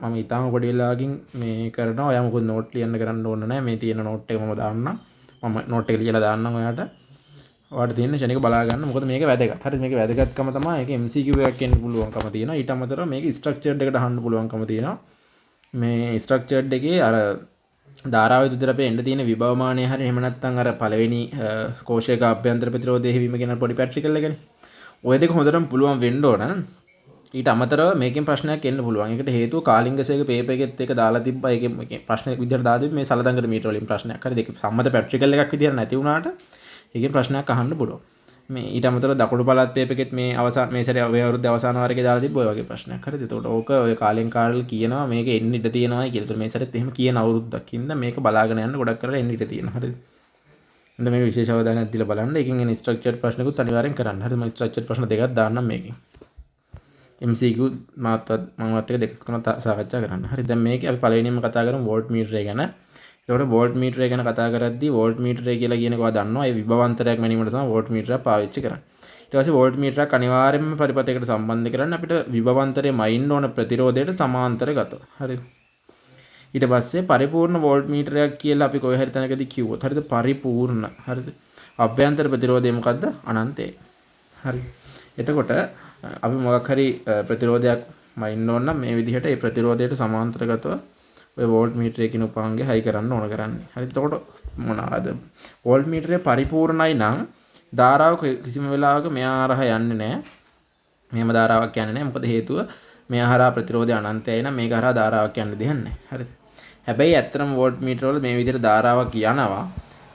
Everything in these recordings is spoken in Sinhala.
මම ඊටාම පොඩි වෙලාවකින් මේ කරනවා. ඔයා මොකද නෝට් ලියන්න කරන්න ඕන නැහැ. මේ තියෙන නෝට් එක මම දාන්නම්. මම නෝට් එක ලියලා දාන්නම් ඔයාට. ඔයාට තියෙන ෂණික බලා ගන්න. මොකද මේක වැදගත්. හරිද? මේක වැදගත්කම තමයි මේක MCQ එකක් එන්න පුළුවන්කම තියෙනවා. ඊට අමතරව මේක ස්ට්‍රක්චර්ඩ් එකට අහන්න පුළුවන්කම තියෙනවා. මේ ස්ට්‍රක්චර්ඩ් එකේ අර ධාරාව විදුලට අපේ එන්න තියෙන විභවමානය හරිය එහෙම නැත්නම් අර පළවෙනි කෝෂයක අභ්‍යන්තර ප්‍රතිරෝධය හිවීම කියන පොඩි පැට්‍රිකල් එකනේ. ඔය දෙක හොඳටම පුළුවන් වෙන්න ඕන. ඊට අමතරව මේකෙන් ප්‍රශ්නයක් එන්න පුළුවන්. ඒකට හේතුව කාලිංගසේක පේපර් එකෙත් එක දාලා තිබ්බා. ඒකේ ප්‍රශ්නයක් විදිහට දාලා තිබ්බ මේ සලදංගර මීටර වලින් ප්‍රශ්නයක්. හරි දෙක සම්මත පැට්‍රිකල් එකක් විදිහට නැති වුණාට ඒකෙන් ප්‍රශ්නයක් අහන්න පුළුවන්. මේ ඊට අමතරව දකුණු පළාත් පේපර් එකෙත් මේ අවසාන මේ සැරේ ඔය අවුරුද්ද අවසාන වාරයේ දාලා තිබ්බ ඔය වගේ ප්‍රශ්නයක්. හරිද? එතකොට ඕක ඔය කාලෙන් කාලෙ කියනවා මේක එන්න ඉඩ තියෙනවායි කියලා. ඒතර මේ සැරේත් එහෙම කියන අවුරුද්දක් ඉඳන් මේක බලාගෙන යන්න ගොඩක් කරලා එන්න ඉඩ තියෙනවා. හරිද? එන්න මේක විශේෂ අවධානයක් දීලා බලන්න. ඒකෙන් එන ස්ට්‍රක්චර්ඩ් ප්‍රශ්නකුත් අනිවාර්යෙන් කරන්න. හරිද? මම ස්ට්‍රක්චර්ඩ් ප්‍රශ්න දෙකක් දාන්නම් මේකෙන්. MCQ මාත් එක දෙකක්ම සාකච්ඡා කරන්න. හරි දැන් මේකේ අපි පළවෙනියෙන්ම කතා කරමු වෝල්ට් මීටරය ගැන. ඒකට වෝල්ට් මීටරය ගැන කතා කරද්දී වෝල්ට් මීටරය කියලා කියන එක ඔයා දන්නවා. ඒ විභවාන්තරයක් මැනීමට තමයි වෝල්ට් මීටරය පාවිච්චි කරන්නේ. ඊට පස්සේ වෝල්ට් මීටරයක් අනිවාර්යයෙන්ම පරිපථයකට සම්බන්ධ කරන්න අපිට විභවාන්තරයේ මයින්න ඕන ප්‍රතිරෝධයට සමාන්තරගතව. හරිද? ඊට පස්සේ පරිපූර්ණ වෝල්ට් මීටරයක් කියලා අපි කොහේ හරි තැනකදී කිව්වොත් හරිද? පරිපූර්ණ. හරිද? අභ්‍යන්තර ප්‍රතිරෝධය මොකද්ද? අනන්තය. හරි. එතකොට අපි මොකක් හරි ප්‍රතිරෝධයක් මයින්න ඕන නම් මේ විදිහට ඒ ප්‍රතිරෝධයට සමාන්තරගතව ඔය වෝල්ට් මීටරයේ කියන උපංගය හයි කරන්න ඕන කරන්නේ. හරි. එතකොට මොනවාද? වෝල්ට් මීටරය පරිපූර්ණයි නම් ධාරාව කිසිම වෙලාවක මෙහා හරහා යන්නේ නැහැ. මෙහෙම ධාරාවක් යන්නේ නැහැ. මොකද හේතුව මෙහා හරහා ප්‍රතිරෝධය අනන්තයයි නම් මේක හරහා ධාරාවක් යන්න දෙන්නේ නැහැ. හරිද? හැබැයි ඇත්තටම වෝල්ට් මීටර වල මේ විදිහට ධාරාවක් යනවා.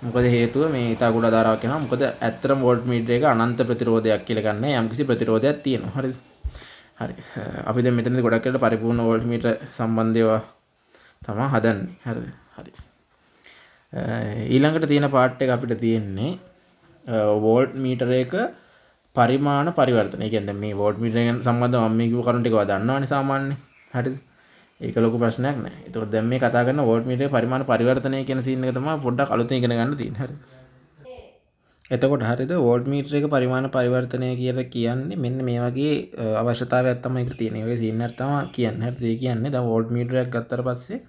මොකද හේතුව මේ ඊට අගුඩ ධාරාවක් යනවා. මොකද ඇත්තටම වෝල්ට් මීටර එක අනන්ත ප්‍රතිරෝධයක් කියලා ගන්න යම්කිසි ප්‍රතිරෝධයක් තියෙනවා. හරිද? හරි. අපි දැන් මෙතනදී ගොඩක් වෙලාවට පරිපූර්ණ වෝල්ට් මීටර සම්බන්ධව තමයි හදන්නේ. හරිද? හරි. ඊළඟට තියෙන පාර්ට් එක අපිට තියෙන්නේ වෝල්ට් මීටර එක පරිමාණ පරිවර්තන. ඒ කියන්නේ මේ වෝල්ට් මීටර එක සම්බන්ධව මම මේ කිව්ව කරුණු ටික ඔයා දන්නවනේ සාමාන්‍යයෙන්. හරිද? ඒක ලොකු ප්‍රශ්නයක් නෑ. ඒතකොට දැන් මේ කතා කරන වෝල්ට් මීටරේ පරිමාණ පරිවර්තනය කියන සීන් එක තමයි පොඩ්ඩක් අලුතෙන් ඉගෙන ගන්න තියෙන්නේ. හරිද? එතකොට හරිද වෝල්ට් මීටර එක පරිමාණ පරිවර්තනය කියලා කියන්නේ මෙන්න මේ වගේ අවශ්‍යතාවයක් තමයි ඒකට තියෙන්නේ. ඒ වගේ සීන් එකක් තමයි කියන්නේ. හරිද? ඒ කියන්නේ දැන් වෝල්ට් මීටරයක් ගත්තට පස්සේ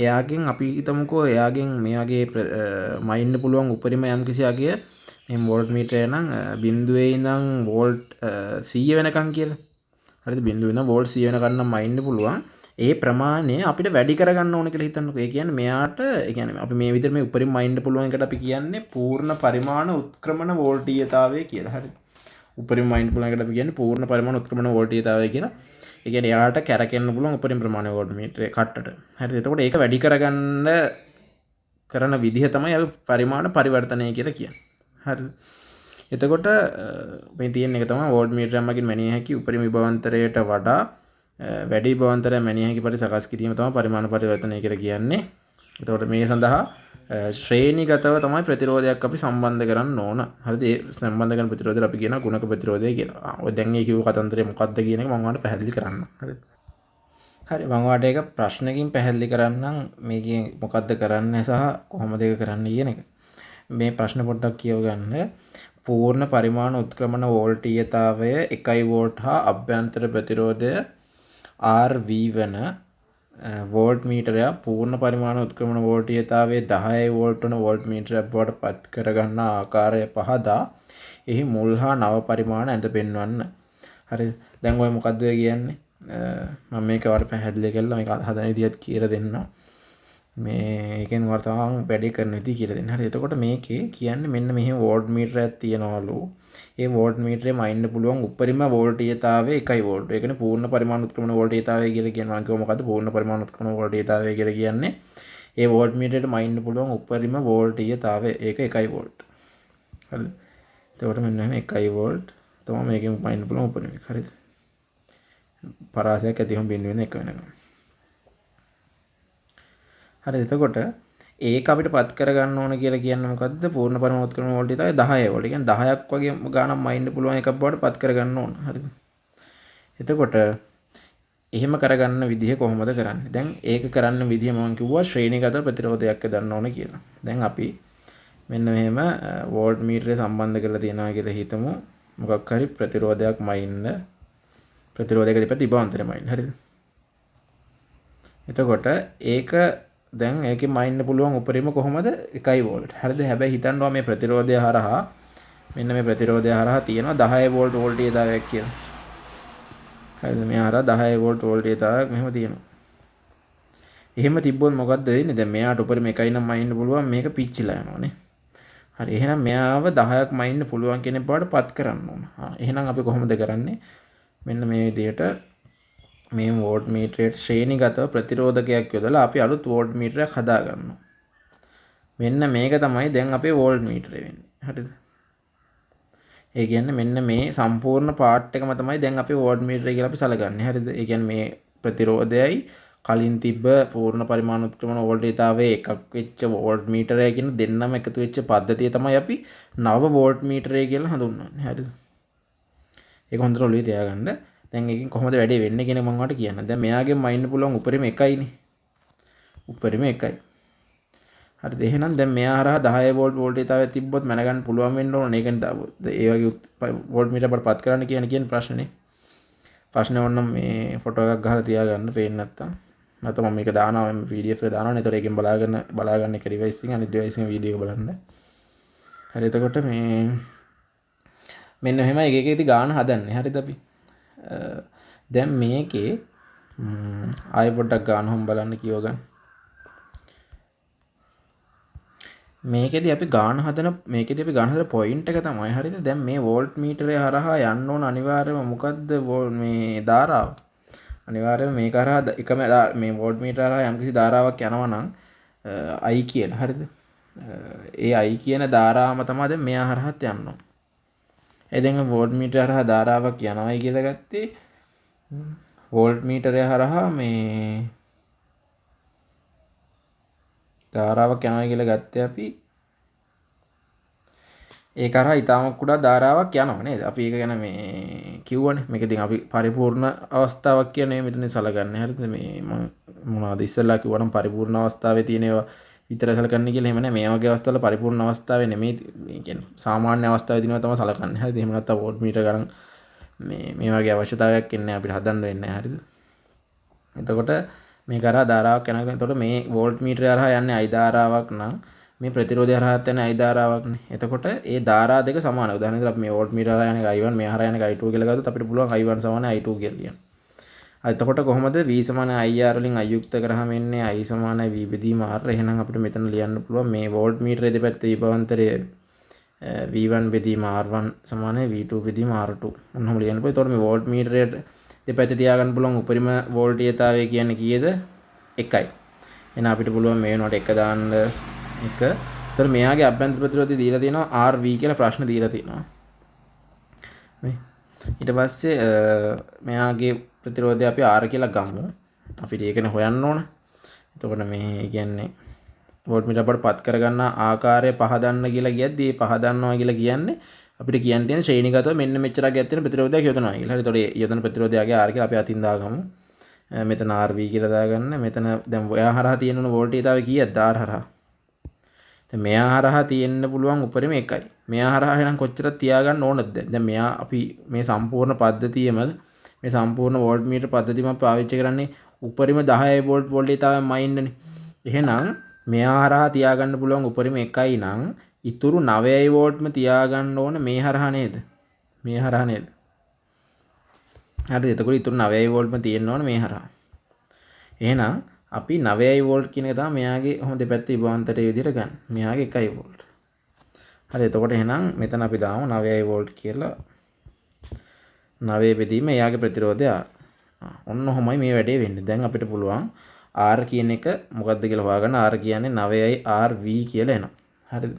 එයාගෙන් අපි හිතමුකෝ එයාගෙන් මේ වගේ මයින්න පුළුවන් උපරිම යම්කිසි අගය මේ වෝල්ට් මීටරය නම් බිඳුවේ ඉඳන් වෝල්ට් 100 වෙනකන් කියලා. හරිද? බිඳුවේ ඉඳන් වෝල්ට් 100 වෙනකන් නම් මයින්න පුළුවන්. ඒ ප්‍රමාණය අපිට වැඩි කරගන්න ඕන කියලා හිතන්නකෝ. ඒ කියන්නේ මෙයාට ඒ කියන්නේ අපි මේ විදිහට මේ උපරිම මයින්න පුළුවන් එකට අපි කියන්නේ පූර්ණ පරිමාණ උත්ක්‍රමණ වෝල්ටීයතාවය කියලා. හරිද? උපරිම මයින්න පුළුවන් එකට අපි කියන්නේ පූර්ණ පරිමාණ උත්ක්‍රමණ වෝල්ටීයතාවය කියලා. ඒ කියන්නේ එයාට කැරකෙන්න පුළුවන් උපරිම ප්‍රමාණය වෝල්ට් මීටරේ කට්ටට. හරිද? එතකොට ඒක වැඩි කරගන්න කරන විදිහ තමයි අපි පරිමාණ පරිවර්තනය කියලා කියන්නේ. හරිද? එතකොට මේ තියෙන එක තමයි වෝල්ට් මීටරයක් මගින් මැනිය හැකි උපරිම විභවාන්තරයට වඩා වැඩි විභවාන්තරයක් මැනිය හැකි පරිදි සකස් කිරීම තමයි පරිමාණ පරිවර්තනය කියලා කියන්නේ. එතකොට මේ සඳහා ශ්‍රේණිගතව තමයි ප්‍රතිරෝධයක් අපි සම්බන්ධ කරන්න ඕන. හරිද? ඒ සම්බන්ධ කරන ප්‍රතිරෝධය අපි කියනවා ගුණක ප්‍රතිරෝධය කියලා. ඔය දැන් මේ කිව්ව කතන්දරේ මොකක්ද කියන එක මම ඔයාලට පැහැදිලි කරන්නම්. හරිද? හරි මම ඔයාලට ඒක ප්‍රශ්නකින් පැහැදිලි කරන්නම් මේකෙන් මොකක්ද කරන්නේ සහ කොහොමද ඒක කරන්නේ කියන එක. මේ ප්‍රශ්න පොඩ්ඩක් කියව ගන්න. පූර්ණ පරිමාණ උත්ක්‍රමණ වෝල්ටීයතාවය 1 වෝල්ට් හා අභ්‍යන්තර ප්‍රතිරෝධය RV වන වෝල්ට් මීටරයක් පූර්ණ පරිමාණ උත්ක්‍රමණ වෝල්ටීයතාවයේ 10 වෝල්ට් වන වෝල්ට් මීටරයක් බවට පත් කරගන්න ආකාරය පහදා එහි මුල් හා නව පරිමාණ ඇඳ පෙන්වන්න. හරිද? දැන් ඔය මොකද්ද කියන්නේ? මම මේක වඩ පැහැදිලි කරලා මේක හදන විදිහත් කියලා දෙන්නම්. මේකෙන් වර්තමාන වැඩි කරන විදිහ කියලා දෙන්න. හරි. එතකොට මේකේ කියන්නේ මෙන්න මෙහෙම වෝල්ට් මීටරයක් තියනවලු. ඒ වෝල්ට් මීටරේ මයින්න පුළුවන් උපරිම වෝල්ටීයතාවය 1 වෝල්ට්. ඒ කියන්නේ පූර්ණ පරිමාණ උත්ක්‍රමණ වෝල්ටීයතාවය කියලා කියනවා. මම කිව්ව මොකද්ද පූර්ණ පරිමාණ උත්ක්‍රමණ වෝල්ටීයතාවය කියලා කියන්නේ? ඒ වෝල්ට් මීටරේට මයින්න පුළුවන් උපරිම වෝල්ටීයතාවය. ඒක 1 වෝල්ට්. හරිද? එතකොට මෙන්න මෙහෙම 1 වෝල්ට් තමයි මේකෙන් මයින්න පුළුවන් උපරිම එක. හරිද? පරාසයක් ඇතිවම බිඳුවෙන් 1 වෙනකම්. හරි එතකොට ඒක අපිට පත් කරගන්න ඕන කියලා කියන්නේ මොකද්ද? පූර්ණ පරිමාණ උත්ක්‍රමණ වෝල්ටීයතාවය 10 වෝල්ට්. ඒ කියන්නේ 10ක් වගේ ගාණක් මයින්න පුළුවන් එකක් බවට පත් කරගන්න ඕන. හරිද? එතකොට එහෙම කරගන්න විදිහ කොහොමද කරන්නේ? දැන් ඒක කරන්න විදිහ මම කිව්වා ශ්‍රේණිගත ප්‍රතිරෝධයක් දාන්න ඕන කියලා. දැන් අපි මෙන්න මෙහෙම වෝල්ට් මීටරේ සම්බන්ධ කරලා තියනවා කියලා හිතමු. මොකක් හරි ප්‍රතිරෝධයක් මයින්න ප්‍රතිරෝධයක දෙපැත්ත විභවාන්තරය මයින්න. හරිද? එතකොට ඒක දැන් ඒකෙන් මයින්න පුළුවන් උපරිම කොහොමද 1 වෝල්ට්. හරිද? හැබැයි හිතන්නවා මේ ප්‍රතිරෝධය හරහා මෙන්න මේ ප්‍රතිරෝධය හරහා තියෙනවා 10 වෝල්ට් වෝල්ටේජතාවයක් කියලා. හරිද? මේ හරහා 10 වෝල්ට් වෝල්ටේජතාවයක් මෙහෙම තියෙනවා. එහෙම තිබ්බොත් මොකද්ද වෙන්නේ? දැන් මෙයාට උපරිම 1යි නම් මයින්න පුළුවන් මේක පිච්චිලා යනවානේ. හරි එහෙනම් මෙයාව 10ක් මයින්න පුළුවන් කෙනෙක් බවට පත් කරන්න ඕන. එහෙනම් අපි කොහොමද කරන්නේ? මෙන්න මේ විදිහට මේ වෝල්ට් මීටරයට ශ්‍රේණිගතව ප්‍රතිරෝධකයක් යොදලා අපි අලුත් වෝල්ට් මීටරයක් හදා ගන්නවා. මෙන්න මේක තමයි දැන් අපේ වෝල්ට් මීටරය වෙන්නේ. හරිද? ඒ කියන්නේ මෙන්න මේ සම්පූර්ණ පාර්ට් එකම තමයි දැන් අපේ වෝල්ට් මීටරය කියලා අපි සැලකන්නේ. හරිද? ඒ කියන්නේ මේ ප්‍රතිරෝධයයි කලින් තිබ්බ පූර්ණ පරිමාණ උත්ක්‍රමණ වෝල්ටේජතාවයේ එකක් වෙච්ච වෝල්ට් මීටරය කියන දෙන්නම එකතු වෙච්ච පද්ධතිය තමයි අපි නව වෝල්ට් මීටරය කියලා හඳුන්වන්නේ. හරිද? ඒක හොඳට ඔළුවේ තියාගන්න. දැන් එකකින් කොහොමද වැඩේ වෙන්නේ කියන මම ඔයාලට කියන්නම්. දැන් මෙයාගෙන් මයින්න පුළුවන් උපරිම 1යිනේ. උපරිම 1යි. හරිද? එහෙනම් දැන් මෙයා හරහා 10 වෝල්ට් වෝල්ටේජතාවය තිබ්බොත් මැනගන්න පුළුවන් වෙන්න ඕන. ඒකනේ ඒ වගේ වෝල්ට් මීටර අපට පත් කරන්න කියන ප්‍රශ්නේ. ප්‍රශ්නේ ඕනනම් මේ ෆොටෝ එකක් ගහලා තියාගන්න පේන්නේ නැත්තම්. නැත්නම් මම මේක දානවා PDF එක දානවා. ඒතර ඒකෙන් බලාගන්න එක ඩිවයිස් එකෙන් අනිත් ඩිවයිස් එකෙන් වීඩියෝ එක බලන්න. හරි එතකොට මේ මෙන්න මෙහෙම එකකෙදි ගාන හදන්නේ. හරිද අපි? දැන් මේකේ ආයෙ පොඩ්ඩක් ගාන හොම් බලන්න කියව ගන්න. මේකෙදි අපි ගාන හදන පොයින්ට් එක තමයි හරිද? දැන් මේ වෝල්ට් මීටරය හරහා යන්න ඕන අනිවාර්යයෙන්ම මොකද්ද මේ ධාරාව. අනිවාර්යයෙන්ම මේක හරහා එකම මේ වෝල්ට් මීටර හරහා යම්කිසි ධාරාවක් යනවා නම් I කියලා හරිද? ඒ I කියන ධාරාවම තමයි දැන් මෙයා හරහාත් යන්න ඕන. ඒ දැන් වෝල්ට් මීටර හරහා ධාරාවක් යනවායි කියලා ගත්තේ වෝල්ට් මීටරය හරහා මේ ධාරාවක් යනවා කියලා ගත්තේ අපි ඒක හරහා ඊටම කුඩා ධාරාවක් යනවා නේද? අපි ඒක ගැන මේ කිව්වනේ. මේක ඉතින් අපි පරිපූර්ණ අවස්ථාවක් කියන්නේ මෙතන සලකන්නේ. හරිද? මේ මම මොනවද ඉස්සෙල්ලා කිව්වනම් පරිපූර්ණ අවස්ථාවේ තියෙන ඒවා විතර සලකන්නේ කියලා. එහෙම නැහැ. මේ වගේ අවස්ථාවල පරිපූර්ණ අවස්ථාවේ නෙමෙයි. මේ කියන්නේ සාමාන්‍ය අවස්ථාවේ තියෙනවා තමයි සලකන්නේ. හරිද? එහෙම නැත්නම් වෝල්ට් මීටර ගණන් මේ වගේ අවශ්‍යතාවයක් ඉන්නේ අපිට හදන්න වෙන්නේ නැහැ. හරිද? එතකොට මේක හරහා ධාරාවක් යනවා. එතකොට මේ වෝල්ට් මීටරය හරහා යන්නේ I ධාරාවක් නම් මේ ප්‍රතිරෝධය හරහාත් යන I ධාරාවක්නේ. එතකොට ඒ ධාරා දෙක සමානයි. උදාහරණයක් අපි මේ වෝල්ට් මීටර හරහා යන I1 මේ හරහා යන I2 කියලා ගත්තොත් අපිට පුළුවන් I1 = I2 කියලා ලියන්න. එතකොට කොහොමද V = IR වලින් I යුක්ත කරාම එන්නේ I = V බෙදීම R. එහෙනම් අපිට මෙතන ලියන්න පුළුවන් මේ වෝල්ට් මීටරයේ දෙපැත්තේ විභවාන්තරය V1 බෙදීම R1 = V2 බෙදීම R2. මොනවම ලියන්න පුළුවන්. එතකොට මේ වෝල්ට් මීටරයේ දෙපැත්තේ තියාගන්න පුළුවන් උපරිම වෝල්ටේජතාවය කියන්නේ කීයද? 1යි. එහෙනම් අපිට පුළුවන් මේ වෙනකොට 1 දාන්න 1. එතකොට මෙයාගේ අභ්‍යන්තර ප්‍රතිරෝධය දීලා තියෙනවා RV කියලා ප්‍රශ්න දීලා තියෙනවා. මේ ඊට පස්සේ මෙයාගේ ප්‍රතිරෝධය අපි R කියලා ගමු. අපිට ඒකනේ හොයන්න ඕන. එතකොට මේ කියන්නේ වෝල්ට් මීටර අපට පත් කරගන්න ආකාරය පහදන්න කියලා කියද්දී මේ පහදන්නවා කියලා කියන්නේ අපිට කියන්න තියෙන ශ්‍රේණිගතව මෙන්න මෙච්චරක් ගැත් තියෙන ප්‍රතිරෝධයක් යොදනවා කියලා. හරි. එතකොට යොදන ප්‍රතිරෝධයගේ R කියලා අපි අතින් දාගමු. මෙතන RV කියලා දාගන්න. මෙතන දැන් ඔයා හරහා තියෙන වෝල්ටේජතාවය කීයක්ද R හරහා? දැන් මෙයා හරහා තියෙන්න පුළුවන් උපරිම 1යි. මෙයා හරහා එහෙනම් කොච්චරක් තියාගන්න ඕනද? දැන් මෙයා අපි මේ සම්පූර්ණ පද්ධතියම මේ සම්පූර්ණ වෝල්ට් මීටර පද්ධතියම පාවිච්චි කරන්නේ උපරිම 10 වෝල්ට් වෝල්ටේජතාවයම මයින්නනේ. එහෙනම් මෙයා හරහා තියාගන්න පුළුවන් උපරිම 1යි නම් ඉතුරු 9 වෝල්ට්ම තියාගන්න ඕන මේ හරහා නේද? මේ හරහා නේද? හරිද? එතකොට ඉතුරු 9 වෝල්ට්ම තියෙන්න ඕන මේ හරහා. එහෙනම් අපි 9 වෝල්ට් කියන එක තමයි මෙයාගේ හොඳ දෙපැත්තේ විභවාන්තරයේ විදිහට ගන්න. මෙයාගේ 1 වෝල්ට්. හරි. එතකොට එහෙනම් මෙතන අපි දාමු 9 වෝල්ට් කියලා. 9 බෙදීම එයාගේ ප්‍රතිරෝධය R. ඔන්න ඔහොමයි මේ වැඩේ වෙන්නේ. දැන් අපිට පුළුවන් R කියන එක මොකක්ද කියලා හොයාගන්න. R කියන්නේ 9යි RV කියලා එනවා. හරිද?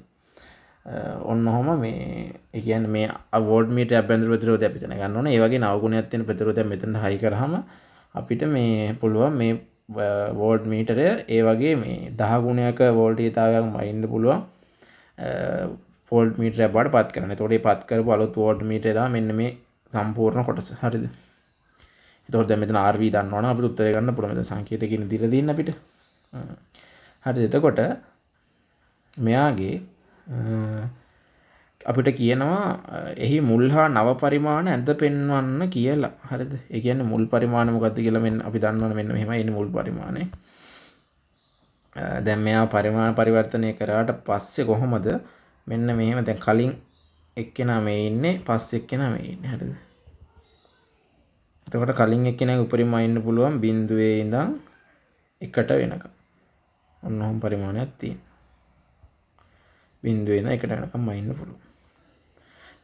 ඔන්න ඔහොම මේ ඒ කියන්නේ මේ වෝල්ට් මීටරය අභ්‍යන්තර ප්‍රතිරෝධය අපි දැනගන්න ඕනේ. ඒ වගේ නව ගුණයක් තියෙන ප්‍රතිරෝධයක් මෙතන හයි කරාම අපිට මේ පුළුවන් මේ වෝල්ට් මීටරය ඒ වගේ මේ 10 ගුණයක වෝල්ටේජතාවයක් මයින්න පුළුවන් වෝල්ට් මීටරයක් බවට පත් කරන්න. එතකොට මේ පත් කරපු අලුත් වෝල්ට් මීටරය තමයි මෙන්න මේ සම්පූර්ණ කොටස. හරිද? එතකොට දැන් මෙතන RV දන්නවනම් අපිට උත්තරය ගන්න පුළුවන්. මෙතන සංකේතකින් දීලා තියෙන අපිට. හරිද? එතකොට මෙයාගේ අපිට කියනවා එහි මුල් හා නව පරිමාණ ඇඳ පෙන්වන්න කියලා. හරිද? ඒ කියන්නේ මුල් පරිමාණ මොකක්ද කියලා මෙන්න අපි දන්නවනේ මෙන්න මෙහෙමයි එන්නේ මුල් පරිමාණය. දැන් මෙයා පරිමාණ පරිවර්තනය කරාට පස්සේ කොහොමද මෙන්න මෙහෙම දැන් කලින් එක්කෙනා මේ ඉන්නේ පස්සේ එක්කෙනා මේ ඉන්නේ. හරිද? එතකොට කලින් එක්කෙනාගේ උපරිම ඉන්න පුළුවන් බිඳුවේ ඉඳන් 1ට වෙනකම්. ඔන්න ඔහොම පරිමාණයක් තියෙනවා. බිඳුවේ ඉඳන් 1ට වෙනකම් ඉන්න පුළුවන්.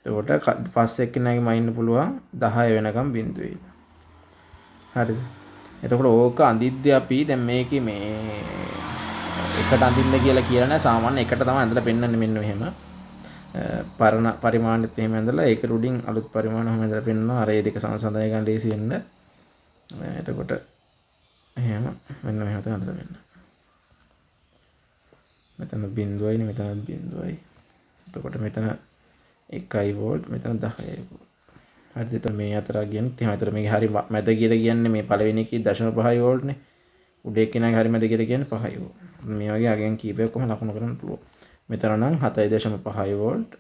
එතකොට පස්සේ එක්කෙනාගේ මයින්න පුළුවන් 10 වෙනකම් බිඳුවේ ඉඳන්. හරිද? එතකොට ඕක අඳිද්දී අපි දැන් මේකේ මේ එකට අඳින්න කියලා නෑ සාමාන්‍ය එකට තමයි අඳලා පෙන්වන්නේ මෙන්න මෙහෙම. පරණ පරිමාණෙත් එහෙම ඇඳලා ඒක රුඩින් අලුත් පරිමාණ හැම ඇඳලා පෙන්නනවා. අර ඒ දෙක සංසන්දනය ගන්න ලේසි වෙන්න. එතකොට එහෙම මෙන්න මෙහෙම තමයි අඳලා පෙන්නන්නේ. මෙතන බිඳුවයිනේ මෙතන බිඳුවයි. එතකොට මෙතන 1 වෝල්ට් මෙතන 10 වෝල්ට්. හරිද? එතකොට මේ අතර කියන්නේ එහෙම. එතකොට මේක හරි මැද කියලා කියන්නේ මේ පළවෙනි එකේ 0.5 වෝල්ට් නේ. උඩ එක්කෙනාගේ හරි මැද කියලා කියන්නේ 5 වෝල්ට්. මේ වගේ අගෙන් කීපයක් කොහොම ලකුණු කරන්න පුළුවන්. මෙතන නම් 7.5 වෝල්ට්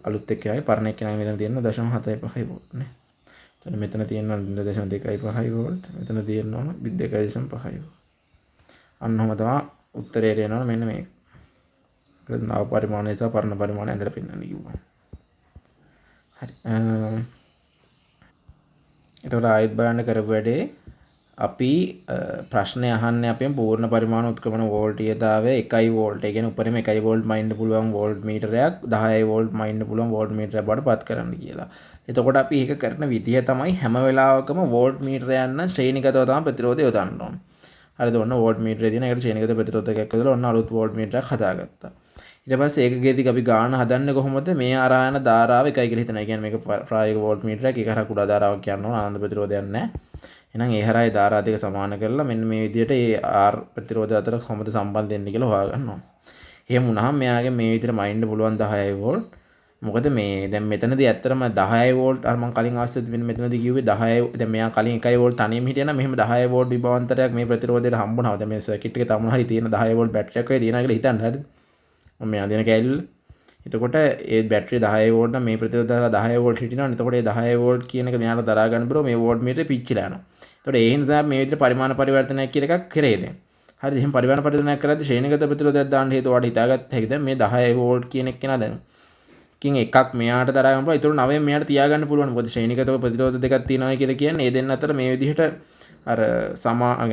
අලුත් එක්කෙනාගේ පරණ එක්කෙනාගේ මෙතන තියෙනවා 0.75 වෝල්ට් නේ. එතකොට මෙතන තියෙනවා 0.25 වෝල්ට්. මෙතන තියෙනවා 2.5 වෝල්ට්. අන්න ඔහම තමයි උත්තරේ එනවා මෙන්න මේක. නව පරිමාණය සහ පරණ පරිමාණය ඇඳලා පෙන්නන්න කිව්වා. හරි. එතකොට ආයෙත් බලන්න කරපු වැඩේ අපි ප්‍රශ්නය අහන්නේ අපෙන් පූර්ණ පරිමාණ උත්ක්‍රමන වෝල්ටීයතාවය 1 වෝල්ට්. ඒ කියන්නේ උපරිම 1 වෝල්ට් මයින්න පුළුවන් වෝල්ට් මීටරයක් 10 වෝල්ට් මයින්න පුළුවන් වෝල්ට් මීටරයක් බවට පත් කරන්න කියලා. එතකොට අපි ඒක කරන විදිහ තමයි හැම වෙලාවකම වෝල්ට් මීටරයන් නම් ශ්‍රේණිගතව තමයි ප්‍රතිරෝධය යොදන්න ඕනේ. හරිද? ඔන්න වෝල්ට් මීටරේ තියෙන එකට ශ්‍රේණිගත ප්‍රතිරෝධකයක් යොදලා ඔන්න අලුත් වෝල්ට් මීටරයක් හදාගත්තා. ඊට පස්සේ ඒකෙදී අපි ගාන හදන්නේ කොහොමද? මේ අරායන ධාරාව එකයි කියලා හිතනවා. ඒ කියන්නේ මේක ප්‍රායෝගික වෝල්ට් මීටරයක්. ඒක හරහා කුඩා ධාරාවක් කියනවා. ආනන්ද ප්‍රතිරෝධයක් නැහැ. එහෙනම් ඒ හරහා ඒ ධාරා දෙක සමාන කරලා මෙන්න මේ විදිහට ඒ R ප්‍රතිරෝධය අතර කොහොමද සම්බන්ධ වෙන්නේ කියලා හොයාගන්න ඕනේ. එහෙම වුණාම මෙයාගේ මේ විදිහට මයින්න පුළුවන් 10 වෝල්ට්. මොකද මේ දැන් මෙතනදී ඇත්තටම 10 වෝල්ට් අර මම කලින් අවශ්‍යද මෙතනදී කිව්වේ 10 දැන් මෙයා කලින් 1 වෝල්ට් තනියම හිටියනම් මෙහෙම 10 වෝල්ට් විභවාන්තරයක් මේ ප්‍රතිරෝධයට හම්බුණා. දැන් මේ සර්කිට් එකේ තමුණ හරි තියෙන 10 වෝල්ට් බැටරියක් වගේ තියෙනවා කියලා හිතන්න. හරිද? මම මෙයා දෙන කැලේ. එතකොට ඒ බැටරිය 10 වෝල්ට් නම් මේ ප්‍රතිරෝධය 10 වෝල්ට් හිටිනවනේ. එතකොට ඒ 10 වෝල්ට් කියන එක මෙයාට දරා ගන්න බැරුව මේ වෝල්ට් මීටරේ පිච්චිලා යනවා. එතකොට ඒ හින්දා මේ විදිහට පරිමාණ පරිවර්තනයක් කියලා එකක් කරේ දැන්. හරිද? එහෙනම් පරිමාණ පරිවර්තනයක් කරද්දී ශ්‍රේණිගත ප්‍රතිරෝධයක් දාන්න හේතුව වඩ හිතාගත්ත හැකි. දැන් මේ 10 වෝල්ට් කියන එක කෙනා දැන් කින් එකක් මෙයාට දරා ගන්න පුළුවන්. ඒතකොට 9 මෙයාට තියාගන්න පුළුවන්. මොකද ශ්‍රේණිගතව ප්‍රතිරෝධ දෙකක් තියෙනවා කියලා කියන්නේ ඒ දෙන්න අතර මේ විදිහට අර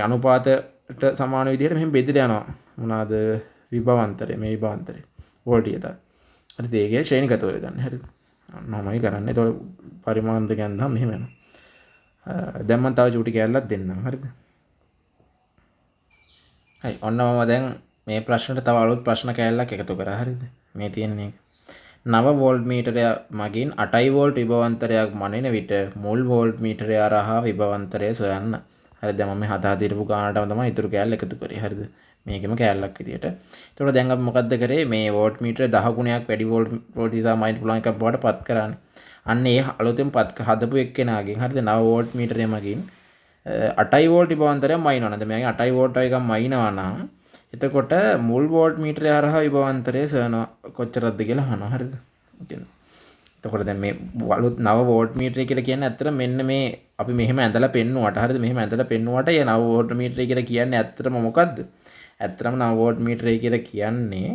අනුපාතයට සමාන විදිහට මෙහෙම බෙදලා යනවා. මොනවාද විභවාන්තරය මේ විභවාන්තරය වෝල්ටීයතාවය. හරිද? ඒකේ ශ්‍රේණිගතව ගන්න. හරිද? මමයි කරන්නේ. ඒතකොට පරිමාණ දෙක ගන්නවා මෙහෙම යනවා. දැන් මම තව චූටි කැලලක් දෙන්නම්. හරිද? හරි. ඔන්න මම දැන් මේ ප්‍රශ්නෙට තව අලුත් ප්‍රශ්න කැලලක් එකතු කරා. හරිද? මේ තියෙන එක 9 වෝල්ට් මීටරය මගින් 8 වෝල්ට් විභවාන්තරයක් මනින විට මුල් වෝල්ට් මීටරය හරහා විභවාන්තරය සොයන්න. හරිද? දැන් මම මේ හදා දීපු ගානටම තමයි ඊටු කැලල එකතු කරේ. හරිද? මේකෙම කැලලක් විදියට. ඒතකොට දැන් අපි මොකද්ද කරේ? මේ වෝල්ට් මීටරේ 10 ගුණයක් වැඩි වෝල්ට් ඉදා මයින් පුළුවන් එකක් බවට පත් කරන්නේ. අන්න ඒ අලුතෙන් පත් හදපු එක්කෙනාගෙන් හරිද 9 වෝල්ට් මීටරය මගින් 8 වෝල්ට් විභවාන්තරයක් මයින්නවා නේද? මෙයාගෙන් 8 වෝල්ට් එකක් මයින්නවා නම් එතකොට මුල් වෝල්ට් මීටරය හරහා විභවාන්තරය සොයන කොච්චරද කියලා අහනවා. හරිද? එතකොට දැන් මේ අලුත් 9 වෝල්ට් මීටරය කියලා කියන්නේ ඇත්තට මෙන්න මේ අපි මෙහෙම ඇඳලා පෙන්නුවාට හරිද? මෙහෙම ඇඳලා පෙන්නුවාට ඒ 9 වෝල්ට් මීටරය කියලා කියන්නේ ඇත්තටම මොකද්ද? ඇත්තටම 9 වෝල්ට් මීටරය කියලා කියන්නේ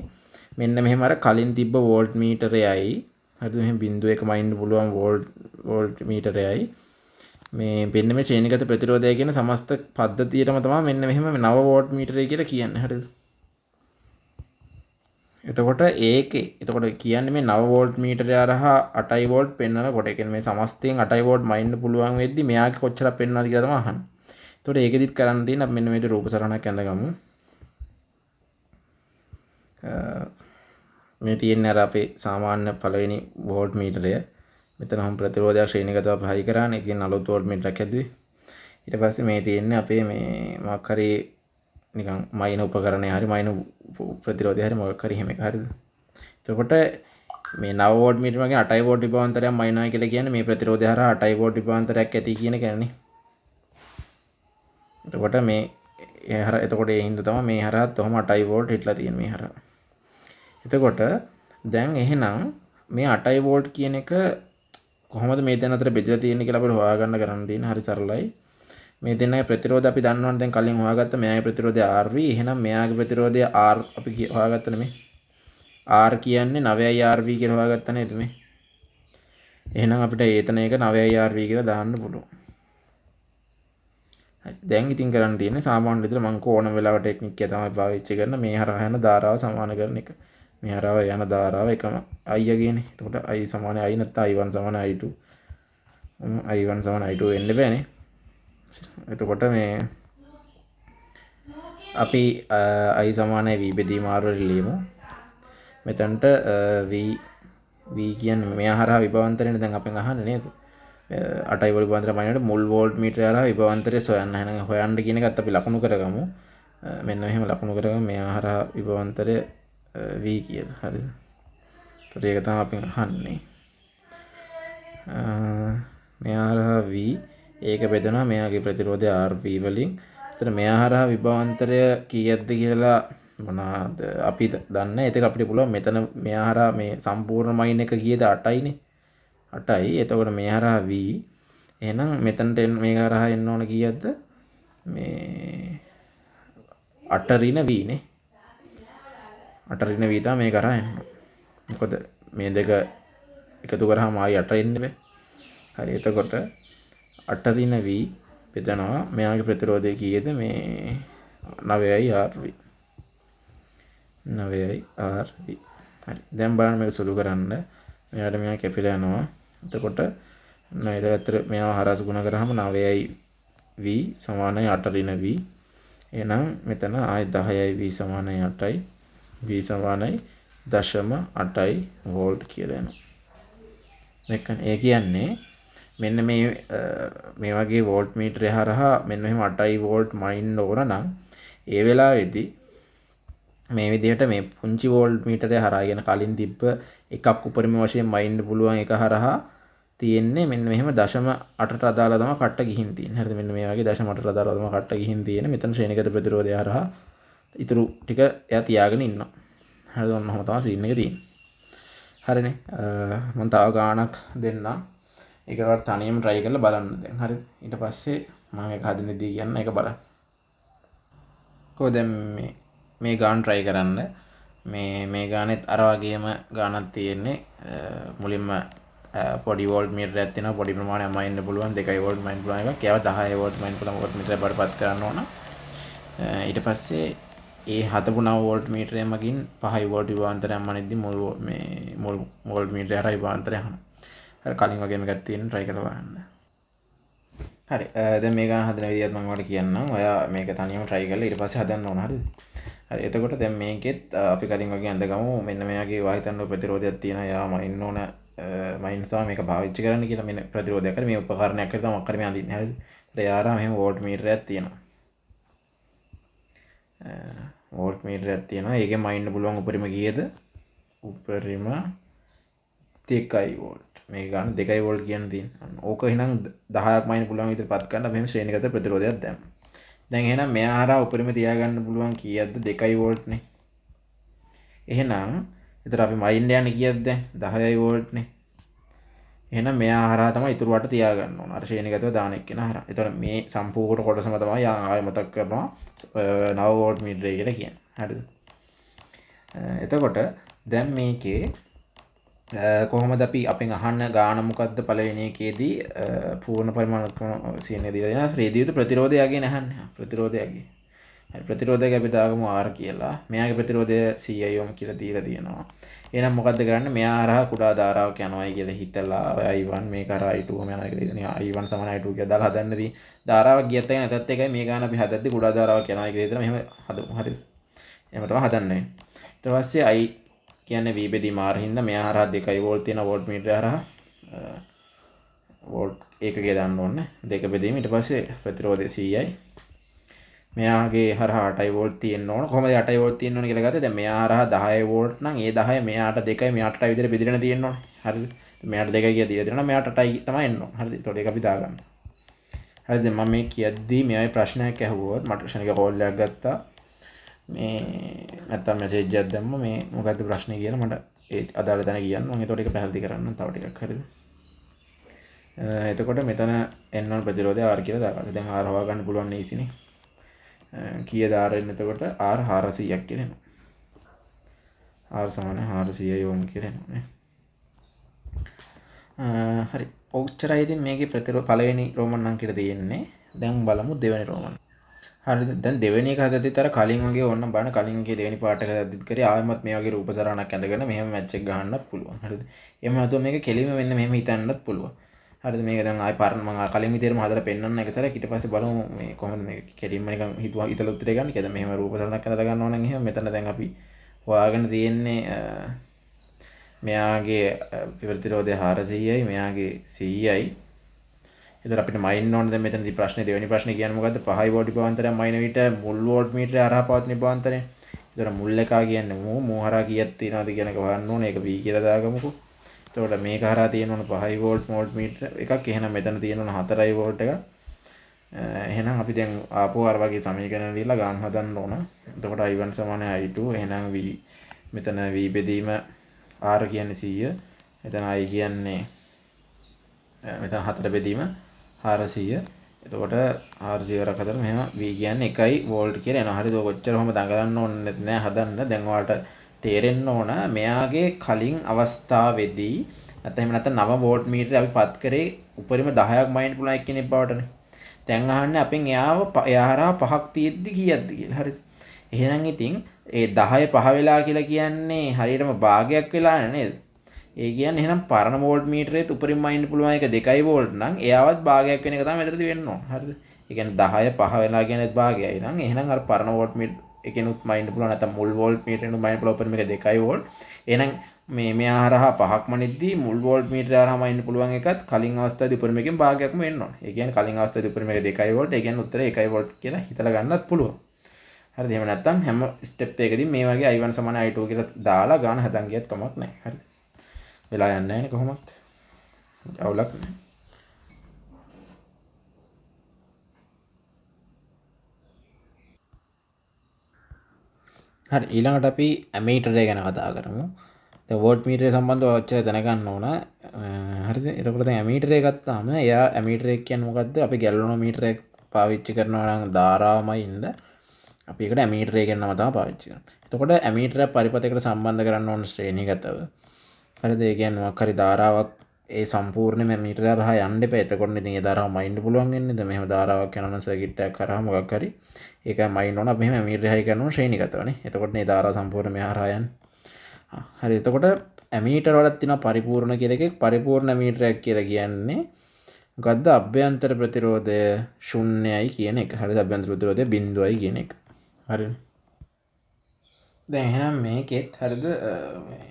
මෙන්න මෙහෙම අර කලින් තිබ්බ වෝල්ට් මීටරයයි හරිද? මෙහෙම බිංදුව එක මයින්න පුළුවන් වෝල්ට් මීටරයයි මේ මෙන්න මේ ශ්‍රේණිගත ප්‍රතිරෝධය කියන සමස්ත පද්ධතියටම තමයි මෙන්න මෙහෙම 9 වෝල්ට් මීටරය කියලා කියන්නේ. හරිද? එතකොට එතකොට කියන්නේ මේ 9 වෝල්ට් මීටරය හරහා 8 වෝල්ට් පෙන්වනකොට ඒ කියන්නේ මේ සමස්තයෙන් 8 වෝල්ට් මයින්න පුළුවන් වෙද්දි මෙයාගේ කොච්චරක් පෙන්වනවද කියලා තමයි අහන්නේ. එතකොට ඒකෙදිත් කරන්න තියෙන අපි මෙන්න මේ රූප සරණක් ඇඳගමු. මේ තියෙන්නේ අර අපේ සාමාන්‍ය පළවෙනි වෝල්ට් මීටරය. මෙතන හම් ප්‍රතිරෝධයක් ශ්‍රේණිගතව අපි හයි කරානේ. ඒ කියන්නේ අලුත් වෝල්ට් මීටරයක් හැදුවේ. ඊට පස්සේ මේ තියෙන්නේ අපේ මේ මොකක් හරි නිකන් මයින උපකරණය හරි මයින ප්‍රතිරෝධය හරි මොකක් හරි එහෙම එක. හරිද? එතකොට මේ 9 වෝල්ට් මීටර වගේ 8 වෝල්ට් විභවාන්තරයක් මයින්නවා කියලා කියන්නේ මේ ප්‍රතිරෝධය හරහා 8 වෝල්ට් විභවාන්තරයක් ඇති කියන එකනේ. එතකොට මේ එතකොට ඒ හින්දා තමයි මේ හරහාත් ඔහම 8 වෝල්ට් හිටලා තියෙන්නේ මේ හරහා. එතකොට දැන් එහෙනම් මේ 8 වෝල්ට් කියන එක කොහොමද මේ දෙන්න අතර බෙදලා තියෙන්නේ කියලා අපිට හොයාගන්න කරන්න තියෙන හරි සරලයි. මේ දෙන්නගේ ප්‍රතිරෝධය අපි දන්නවනේ දැන් කලින් හොයාගත්ත මෙයාගේ ප්‍රතිරෝධය RV. එහෙනම් මෙයාගේ ප්‍රතිරෝධය R අපි හොයාගත්තනේ මේ. R කියන්නේ 9යි RV කියලා හොයාගත්ත නේද මේ. එහෙනම් අපිට ඒතන එක 9යි RV කියලා දාන්න පුළුවන්. හරි. දැන් ඉතින් කරන්න තියෙන්නේ සාමාන්‍ය විදිහට මම ඕනම වෙලාවට ටෙක්නික් එක තමයි පාවිච්චි කරන මේ හරහා යන ධාරාව සමාන කරන එක. මේ හරහා යන ධාරාව එකම I යගේනේ. එතකොට I සමාන I නැත්නම් I1 සමාන I2. I1 සමාන I2 වෙන්න බෑනේ. එතකොට මේ අපි I සමානයි V බෙදීම R වලට ලියමු. මෙතනට V කියන්නේ මෙයා හරහා විභවාන්තරනේ දැන් අපෙන් අහන්නේ නේද? 8යි වල විභවාන්තරය මනිනකොට මුල් වෝල්ට් මීටරය හරහා විභවාන්තරය සොයන්න. එහෙනම් හොයන්න කියන එකත් අපි ලකුණු කරගමු. මෙන්න මෙහෙම ලකුණු කරගමු මෙයා හරහා විභවාන්තරය V කියලා. හරිද? ඒතර ඒක තමයි අපෙන් අහන්නේ. මෙයා හරහා V ඒක බෙදනවා මෙයාගේ ප්‍රතිරෝධය RV වලින්. එතන මෙයා හරහා විභවාන්තරය කීයක්ද කියලා මොනවාද අපි දන්නේ. ඒක අපිට පුළුවන් මෙතන මෙයා හරහා මේ සම්පූර්ණ මයින් එක කීයද 8යිනේ. 8යි. එතකොට මෙයා හරහා V. එහෙනම් මෙතනට මේක හරහා එන්න ඕන කීයක්ද? මේ 8 ඍණ V නේ. 8 ඍණ V තමයි මේක හරහා එන්න. මොකද මේ දෙක එකතු කරාම ආයි 8 එන්නේ බෑ. හරි. එතකොට 8 ඍණ V බෙදනවා මෙයාගේ ප්‍රතිරෝධය කීයද මේ 9යි RV. 9යි RV. හරි. දැන් බලන්න මේක සුළු කරන්න. මෙයාට මෙයා කැපිලා යනවා. එතකොට නේද අතර මෙයාව හරස් ගුණ කරාම 9යි V සමානයි 8 ඍණ V. එහෙනම් මෙතන ආයි 10යි V සමානයි 8යි. V සමානයි 0.8යි වෝල්ට් කියලා එනවා. ඒ කියන්නේ මෙන්න මේ වගේ වෝල්ට් මීටරය හරහා මෙන්න මෙහෙම 8යි වෝල්ට් මනින්න ඕන නම් ඒ වෙලාවේදී මේ විදිහට මේ පුංචි වෝල්ට් මීටරය හරහා කියන කලින් තිබ්බ එකක් උපරිම වශයෙන් මනින්න පුළුවන් එක හරහා තියෙන්නේ මෙන්න මෙහෙම 0.8ට අදාළ තමයි කට්ට ගිහින් තියෙන්නේ. හරිද? මෙන්න මේ වගේ 0.8ට අදාළ තමයි කට්ට ගිහින් තියෙන්නේ. මෙතන ශ්‍රේණිගත ප්‍රතිරෝධය හරහා ඊටු ටික එයා තියාගෙන ඉන්නවා. හරිද? ඔන්නම තමයි සීන් එක තියෙන්නේ. හරිනේ. මම තව ගාණක් දෙන්නම්. ඒකවත් තනියම try කරලා බලන්න දැන්. හරිද? ඊට පස්සේ මම ඒක හදින්නෙදී කියන්න ඒක බලන්න. කොහොද මේ ගාන try කරන්න. මේ ගානෙත් අර වගේම ගානක් තියෙන්නේ. මුලින්ම පොඩි වෝල්ට් මීටරයක් තියෙනවා. පොඩි ප්‍රමාණයක් මයින්න පුළුවන්. 2 වෝල්ට් මයින්න පුළුවන් එකක්. ඒවා 10 වෝල්ට් මයින්න පුළුවන් වෝල්ට් මීටරයක් බඩපත් කරන්න ඕන. ඊට පස්සේ ඒ හදපු 9 වෝල්ට් මීටරය මගින් 5 වෝල්ට් විභවාන්තරයක් මනිද්දි මුල් වෝල්ට් මීටරය හරහා විභවාන්තරය අහනවා. හරි කලින් වගේම එකක් තියෙන try කරලා බලන්න. හරි දැන් මේ ගාන හදන විදිහත් මම ඔයාලට කියන්නම්. ඔයා මේක තනියම try කරලා ඊට පස්සේ හදන්න ඕන. හරිද? හරි එතකොට දැන් මේකෙත් අපි කලින් වගේ අඳගමු. මෙන්න මෙයාගේ වාහිතන්න ප්‍රතිරෝධයක් තියෙනවා. යා මනින්න ඕන මයින් තමයි මේක පාවිච්චි කරන්න කියලා මෙන්න ප්‍රතිරෝධයක් කරේ මේ උපකරණයක් කරේ තමයි අක්කර මේ අඳින්නේ. හරිද? ඊට යාරා මෙහෙම වෝල්ට් මීටරයක් තියෙනවා. වෝල්ට් මීටරයක් තියෙනවා. ඒකෙන් මයින්න පුළුවන් උපරිම කීයද? උපරිම 2 වෝල්ට්. මේ ගන්න 2 වෝල්ට් කියන තියෙනවා. ඕක එහෙනම් 10ක් මයින්න පුළුවන් විදිහට පත් කරන්න මෙහෙම ශ්‍රේණිගත ප්‍රතිරෝධයක් දැම්මා. දැන් එහෙනම් මෙයා හරහා උපරිම තියාගන්න පුළුවන් කීයක්ද? 2 වෝල්ට් නේ. එහෙනම් එතන අපි මයින්න යන්නේ කීයක්ද දැන්? 10 වෝල්ට් නේ. එහෙනම් මෙයා හරහා තමයි ඉතුරු වට තියාගන්න ඕන. අර ශ්‍රේණිගතව දාන එක්කන හරහා. එතකොට මේ සම්පූර්ණ කොටසම තමයි ආයෙ මතක් කරනවා 9 වෝල්ට් මීටරය කියලා කියන්නේ. හරිද? එතකොට දැන් මේකේ කොහොමද අපි අපෙන් අහන්න ගාන මොකද්ද පළවෙනි එකේදී පූර්ණ පරිමාණ සීනේ දීලා දෙනවා. රේදියුත් ප්‍රතිරෝධය යගෙන අහන්නේ. ප්‍රතිරෝධය යගේ. හරි ප්‍රතිරෝධය අපි දාගමු R කියලා. මෙයාගේ ප්‍රතිරෝධය 100 ohm කියලා දීලා තියෙනවා. එහෙනම් මොකද්ද කරන්නේ? මෙයා හරහා කුඩා ධාරාවක් යනවායි කියලා හිතලා I1 මේක හරහා I2 ම යනවා කියලා හිතන I1 සමාන I2 කියලා දාලා හදන්නදී ධාරාවක් ගියත් එක නැතත් එකයි මේ ගාන අපි හදද්දී කුඩා ධාරාවක් යනවා කියලා හිතන මෙහෙම හදමු. හරිද? එහෙම තමයි හදන්නේ. ඊට පස්සේ I කියන්නේ V බෙදීම R හින්දා මෙයා හරහා 2 වෝල්ට් තියෙන වෝල්ට් මීටරය හරහා වෝල්ට් ඒකකේ දාන්න ඕනේ. 2 බෙදීම ඊට පස්සේ ප්‍රතිරෝධය 100යි. මෙයාගේ හරහා 8 වෝල්ට් තියෙන්න ඕන. කොහොමද 8 වෝල්ට් තියෙන්න ඕන කියලා ගත්තේ? දැන් මෙයා හරහා 10 වෝල්ට් නම් ඒ 10 මෙයාට 2යි මෙයාට 8යි විදිහට බෙදලා තියෙන්න ඕනේ. හරිද? මෙයාට 2යි කියලා දීලා තියෙනවා. මෙයාට 8යි තමයි එන්න ඕන. හරිද? ඒතකොට ඒක අපි දාගන්න. හරිද? මම මේ කියද්දී මෙයාගේ ප්‍රශ්නයක් ඇහුවොත් මට ක්ෂණික කෝල් එකක් ගත්තා. මේ නැත්තම් මෙසේජ් එකක් දැම්ම මේ මොකද්ද ප්‍රශ්නේ කියලා මට ඒ අදාළ තැන කියන්න ඕනේ. එතකොට ඒක පැහැදිලි කරන්න තව ටිකක් හරිද? එතකොට මෙතන එන්න ඕන ප්‍රතිරෝධය R කියලා දාගන්න. දැන් R හොයා ගන්න පුළුවන් නේසිනේ. කීයද R එන්නේ එතකොට R 400ක් කියලා එනවා. R සමාන 400 ඕම් කියලා එනවා නේ. හරි. ඔච්චරයි ඉතින් මේකේ ප්‍රතිරෝධ පළවෙනි රෝමන් අංකයට තියෙන්නේ. දැන් බලමු දෙවෙනි රෝමන්. හරිද? දැන් දෙවෙනි එක හදද්දිත් අර කලින් වගේ ඕනනම් බලන්න කලින් එකේ දෙවෙනි පාර්ට් එක හදද්දිත් කරේ ආයෙමත් මේ වගේ රූප සරණක් ඇඳගෙන මෙහෙම මැච් එක ගහන්නත් පුළුවන්. හරිද? එහෙම නැතුව මේක කෙලිම වෙන්න මෙහෙම හිතන්නත් පුළුවන්. හරිද? මේක දැන් ආයෙ පරණ මම කලින් විදිහටම හදලා පෙන්නන්න එක සැරයක් ඊට පස්සේ බලමු මේ කොහොමද මේක කෙලින්ම නිකන් හිතලා උත්තරේ ගන්න කියලා. මෙහෙම රූප සරණක් ඇඳලා ගන්න ඕන නම් එහෙම මෙතන දැන් අපි හොයාගෙන තියෙන්නේ මෙයාගේ ප්‍රතිරෝධය 400යි මෙයාගේ 100යි. එතකොට අපිට මයින් ඕන දැන් මෙතනදී ප්‍රශ්නේ දෙවෙනි ප්‍රශ්නේ කියන්නේ මොකද්ද? 5 වෝල්ට් විභවාන්තරයක් මයින් විට මුල් වෝල්ට් මීටරය හරහා පවතින විභවාන්තරය. එතකොට මුල් එකා කියන්නේ මූ හරහා කීයක් තියෙනවද කියන එක හොයන්න ඕනේ. ඒක V කියලා දාගමුකෝ. එතකොට මේක හරහා තියෙන ඕන 5 වෝල්ට් මීටර එකක්. එහෙනම් මෙතන තියෙන ඕන 4 වෝල්ට් එකක්. එහෙනම් අපි දැන් ආපහු අර වගේ සමීකරණ දීලා ගාන හදන්න ඕන. එතකොට I1 සමාන I2. එහෙනම් V මෙතන V බෙදීම R කියන්නේ 100. මෙතන I කියන්නේ මෙතන 4 බෙදීම 400. එතකොට 400 වරක් හදලා මෙහෙම V කියන්නේ 1 වෝල්ට් කියලා එනවා. හරිද? ඔය කොච්චර කොහොම දඟලන්න ඕනේ නැහැ හදන්න. දැන් ඔයාලට තේරෙන්න ඕන මෙයාගේ කලින් අවස්ථාවේදී නැත්නම් එහෙම නැත්නම් 9 වෝල්ට් මීටරේ අපි පත් කරේ උපරිම 10ක් මයින් පුළුවන් එක්කෙනෙක් බවටනේ. දැන් අහන්නේ අපෙන් එයා හරහා 5ක් තියෙද්දි කීයක්ද කියලා. හරිද? එහෙනම් ඉතින් ඒ 10 5 වෙලා කියලා කියන්නේ හරියටම භාගයක් වෙලා නේද? ඒ කියන්නේ එහෙනම් පරණ වෝල්ට් මීටරේත් උපරිම මයින් පුළුවන් එක 2 වෝල්ට් නම් එයාවත් භාගයක් වෙන එක තමයි මෙතනදී වෙන්න ඕන. හරිද? ඒ කියන්නේ 10 5 වෙලා කියනත් භාගයයි නම් එහෙනම් අර පරණ වෝල්ට් මීටර එකෙනුත් මයින් පුළුවන් නැත්නම් මුල් වෝල්ට් මීටරෙනුත් මයින් පුළුවන් උපරිම එක 2 වෝල්ට්. එහෙනම් මෙයා හරහා 5ක්ම නිද්දී මුල් වෝල්ට් මීටරය හරහා මයින් පුළුවන් එකත් කලින් අවස්ථාවේදී උපරිම එකෙන් භාගයක්ම වෙන්න ඕන. ඒ කියන්නේ කලින් අවස්ථාවේදී උපරිම එක 2 වෝල්ට්. ඒ කියන්නේ උත්තරේ 1 වෝල්ට් කියලා හිතලා ගන්නත් පුළුවන්. හරිද? එහෙම නැත්නම් හැම ස්ටෙප් එකකදී මේ වගේ I1 සමාන I2 කියලා දාලා ගාන හදන් ගියත් කමක් නැහැ. හරිද? වෙලා යන්නේ නැහැ නේ කොහොමද? අවුලක් නැහැ. හරි ඊළඟට අපි ඇමීටරය ගැන කතා කරමු. දැන් වෝල්ට් මීටරය සම්බන්ධව ඔච්චර දැනගන්න ඕන. හරිද? එතකොට දැන් ඇමීටරය ගත්තාම එයා ඇමීටරය කියන්නේ මොකද්ද? අපි ගැලනෝමීටරයක් පාවිච්චි කරනවා නම් ධාරාවමයි ඉන්න. අපි ඒකට ඇමීටරය කියන නම තමයි පාවිච්චි කරන්නේ. එතකොට ඇමීටරය පරිපථයකට සම්බන්ධ කරන්න ඕන ශ්‍රේණිගතව. හරිද? ඒ කියන්නේ මොකක් හරි ධාරාවක් ඒ සම්පූර්ණයෙන්ම ඇමීටරය හරහා යන්න එපා. එතකොට ඉතින් ඒ ධාරාව මයින්න පුළුවන් වෙන්නේ. දැන් මෙහෙම ධාරාවක් යනවා නම් සර්කිට් එකක් කරා මොකක් හරි ඒක මයින් ඕන අපි මෙහෙම ඇමීටරය හයි කරනවා ශ්‍රේණිගතවනේ. එතකොට මේ ධාරාව සම්පූර්ණ මෙහා හරහා යන්නේ. හරි එතකොට ඇමීටර වලත් තියෙනවා පරිපූර්ණ කියලා එකක්. පරිපූර්ණ ඇමීටරයක් කියලා කියන්නේ මොකද්ද? අභ්‍යන්තර ප්‍රතිරෝධය ශුන්‍යයි කියන එක. හරිද? අභ්‍යන්තර ප්‍රතිරෝධය බිඳුවයි කියන එක. හරිද? දැන් එහෙනම් මේකෙත් හරිද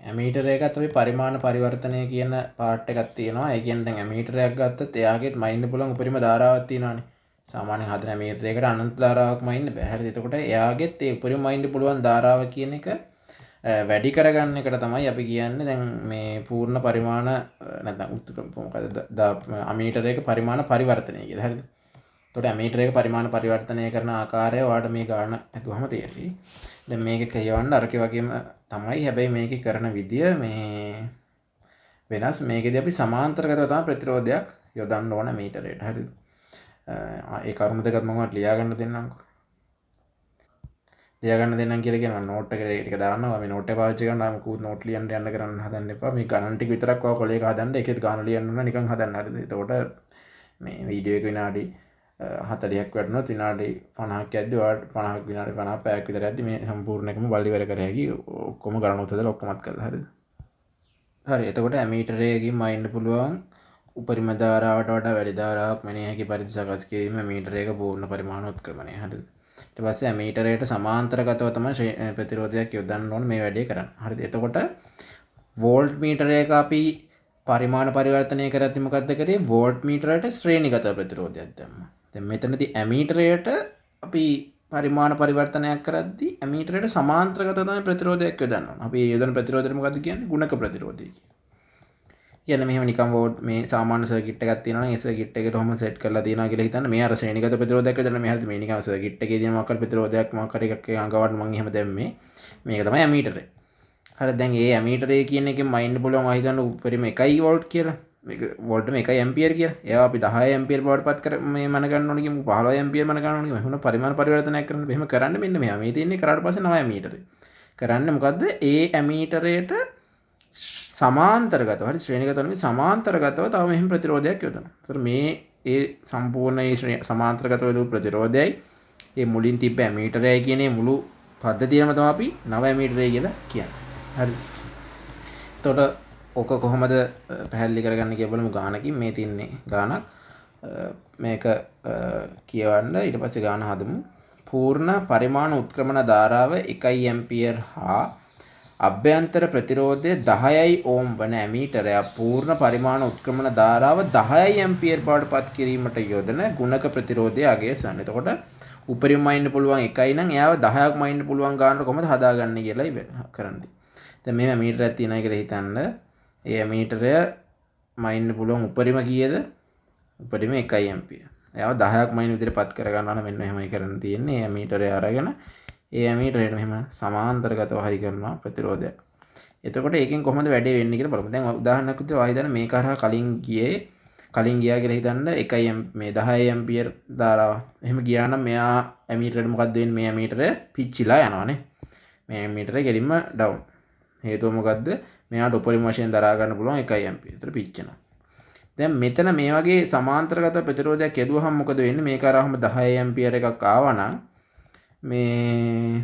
ඇමීටර එකත් අපි පරිමාණ පරිවර්තනය කියන පාර්ට් එකක් තියෙනවා. ඒ කියන්නේ දැන් ඇමීටරයක් ගත්තත් එයාගෙත් මයින්න පුළුවන් උපරිම ධාරාවක් තියෙනවානේ. සාමාන්‍යයෙන් හදන ඇමීටරයකට අනන්ත ධාරාවක් මයින්න බෑ. හරිද? එතකොට එයාගෙත් ඒ උපරිම මයින්න පුළුවන් ධාරාව කියන එක වැඩි කරගන්න එකට තමයි අපි කියන්නේ දැන් මේ පූර්ණ පරිමාණ නැත්නම් මොකද ඇමීටරයක පරිමාණ පරිවර්තනය කියලා. හරිද? එතකොට ඇමීටරයක පරිමාණ පරිවර්තනය කරන ආකාරය ඔයාලට මේ ගන්න හදුවම තේරෙයි. දැන් මේක කියවන්න අරකේ වගේම තමයි. හැබැයි මේකේ කරන විදිය මේ වෙනස්. මේකෙදී අපි සමාන්තරගතව තමයි ප්‍රතිරෝධයක් යොදන්න ඕන මීටරයට. හරිද? ඒ කරුණු දෙකත් මම ලියා ගන්න දෙන්නම්කෝ. ලියා ගන්න දෙන්නම් කියලා කියනවා නෝට් එකේ ටික දාන්නවා. මේ නෝට් එක පාවිච්චි කරනවා මොකුත් නෝට් ලියන්න යන්න කරන්න හදන්න එපා. මේ ගණන් ටික විතරක් ඔය කොලේක හදන්න. ඒකෙත් ගාන ලියන්න ඕන නිකන් හදන්න. හරිද? එතකොට මේ වීඩියෝ එක විනාඩි 40ක් වටනොත් විනාඩි 50ක් යද්දි ඔයාලට 50ක් විනාඩි 50 පැයක් විතර යද්දි මේ සම්පූර්ණ එකම බලි ඉවර කර හැකි. ඔක්කොම ගණන් උත්තර ඔක්කොමත් කරලා. හරිද? හරි එතකොට ඇමීටරයකින් මයින්න පුළුවන් උපරිම ධාරාවට වඩා වැඩි ධාරාවක් මෙනෙහි හැකි පරිදි සකස් කිරීම ඇමීටරයක පූර්ණ පරිමාණ උත්ක්‍රමණය. හරිද? ඊට පස්සේ ඇමීටරයට සමාන්තරගතව තමයි ප්‍රතිරෝධයක් යොදන්න ඕනේ මේ වැඩේ කරන්න. හරිද? එතකොට වෝල්ට් මීටරයක අපි පරිමාණ පරිවර්තනය කරද්දි මොකද්ද කරේ? වෝල්ට් මීටරයට ශ්‍රේණිගත ප්‍රතිරෝධයක් දැම්මා. දැන් මෙතනදී ඇමීටරයට අපි පරිමාණ පරිවර්තනයක් කරද්දී ඇමීටරයට සමාන්තරගත තමයි ප්‍රතිරෝධයක් යොදන්න ඕන. අපි යොදන ප්‍රතිරෝධය මොකද්ද කියන්නේ? ගුණක ප්‍රතිරෝධය කියන්නේ මෙහෙම නිකන් වෝල්ට් මේ සාමාන්‍ය සර්කිට් එකක් තියෙනවා නම් ඒ සර්කිට් එකට ඔහම සෙට් කරලා තියෙනවා කියලා හිතන්න. මේ අර ශ්‍රේණිගත ප්‍රතිරෝධයක් යොදන්න මේ හරියට මේ නිකන් සර්කිට් එකේ තියෙන මොකක් හරි ප්‍රතිරෝධයක් මොකක් හරි එකක් අඟවන්න මම එහෙම දැම්මේ. මේක තමයි ඇමීටරය. හරි දැන් ඒ ඇමීටරේ කියන එකෙන් මයින්න පුළුවන් ආහිතන්න උපරිම 1 වෝල්ට් කියලා. මේක වෝල්ට්ම 1 ඇම්පියර් කියලා. ඒවා අපි 10 ඇම්පියර් බවට පත් කර මේ මන ගන්න ඕනේ කියමු 15 ඇම්පියර් මන ගන්න ඕනේ කියමු. එහෙනම් පරිමාණ පරිවර්තනයක් කරන්න. එහෙම කරන්න මෙන්න මෙහා. මේ තියෙන්නේ කරාට පස්සේ 9 ඇමීටරේ. කරන්න මොකද්ද? ඒ ඇමීටරේට සමාන්තරගතව හරි ශ්‍රේණිගතව නෙමෙයි සමාන්තරගතව තව මෙහෙම ප්‍රතිරෝධයක් යොදනවා. ඒතර මේ ඒ සම්පූර්ණ ඒ සමාන්තරගතව යොදපු ප්‍රතිරෝධයයි ඒ මුලින් තිබ්බ ඇමීටරයයි කියන මේ මුළු පද්ධතියම තමයි අපි 9 ඇමීටරය කියලා කියන්නේ. හරි. එතකොට ඕක කොහොමද පැහැදිලි කරගන්නේ කියලා බලමු ගානකින්. මේ තින්නේ ගානක්. මේක කියවන්න ඊට පස්සේ ගාන හදමු. පූර්ණ පරිමාණ උත්ක්‍රමණ ධාරාව 1 ඇම්පියර් හා අභ්‍යන්තර ප්‍රතිරෝධය 10යි ඕම් වන ඇමීටරයක් පූර්ණ පරිමාණ උත්ක්‍රමණ ධාරාව 10යි ඇම්පියර් බවට පත් කිරීමට යොදන ගුණක ප්‍රතිරෝධය අගය සන්න. එතකොට උපරිම මයින්න පුළුවන් 1යි නම් එයාව 10ක් මයින්න පුළුවන් ගානට කොහොමද හදාගන්නේ කියලායි කරන්නේ. දැන් මේ ඇමීටරයක් තියෙනවා කියලා හිතන්න. ඒ ඇමීටරය මයින්න පුළුවන් උපරිම කීයද? උපරිම 1 ඇම්පියර්. එයාව 10ක් මයින්න විදිහට පත් කර ගන්නවා නම් මෙන්න මෙහෙමයි කරන්න තියෙන්නේ. ඒ ඇමීටරය අරගෙන ඒ ඇමීටරයට මෙහෙම සමාන්තරගතව හයි කරනවා ප්‍රතිරෝධය. එතකොට ඒකෙන් කොහොමද වැඩේ වෙන්නේ කියලා බලමු. දැන් උදාහරණයක් විදිහට ආයෙ දැන් මේක හරහා කලින් ගියා කියලා හිතන්න 1 මේ 10 ඇම්පියර් ධාරාව. එහෙම ගියා නම් මෙයා ඇමීටරයට මොකද්ද වෙන්නේ? මේ ඇමීටරය පිච්චිලා යනවානේ. මේ ඇමීටරය ගෙලින්ම ඩවුන්. හේතුව මොකද්ද? මෙයාට උපරිම වශයෙන් දරා ගන්න පුළුවන් 1 ඇම්පියර්. ඒතර පිච්චෙනවා. දැන් මෙතන මේ වගේ සමාන්තරගත ප්‍රතිරෝධයක් යදුවහම මොකද වෙන්නේ? මේක අරහම 10 ඇම්පියර් එකක් ආවා නම් මේ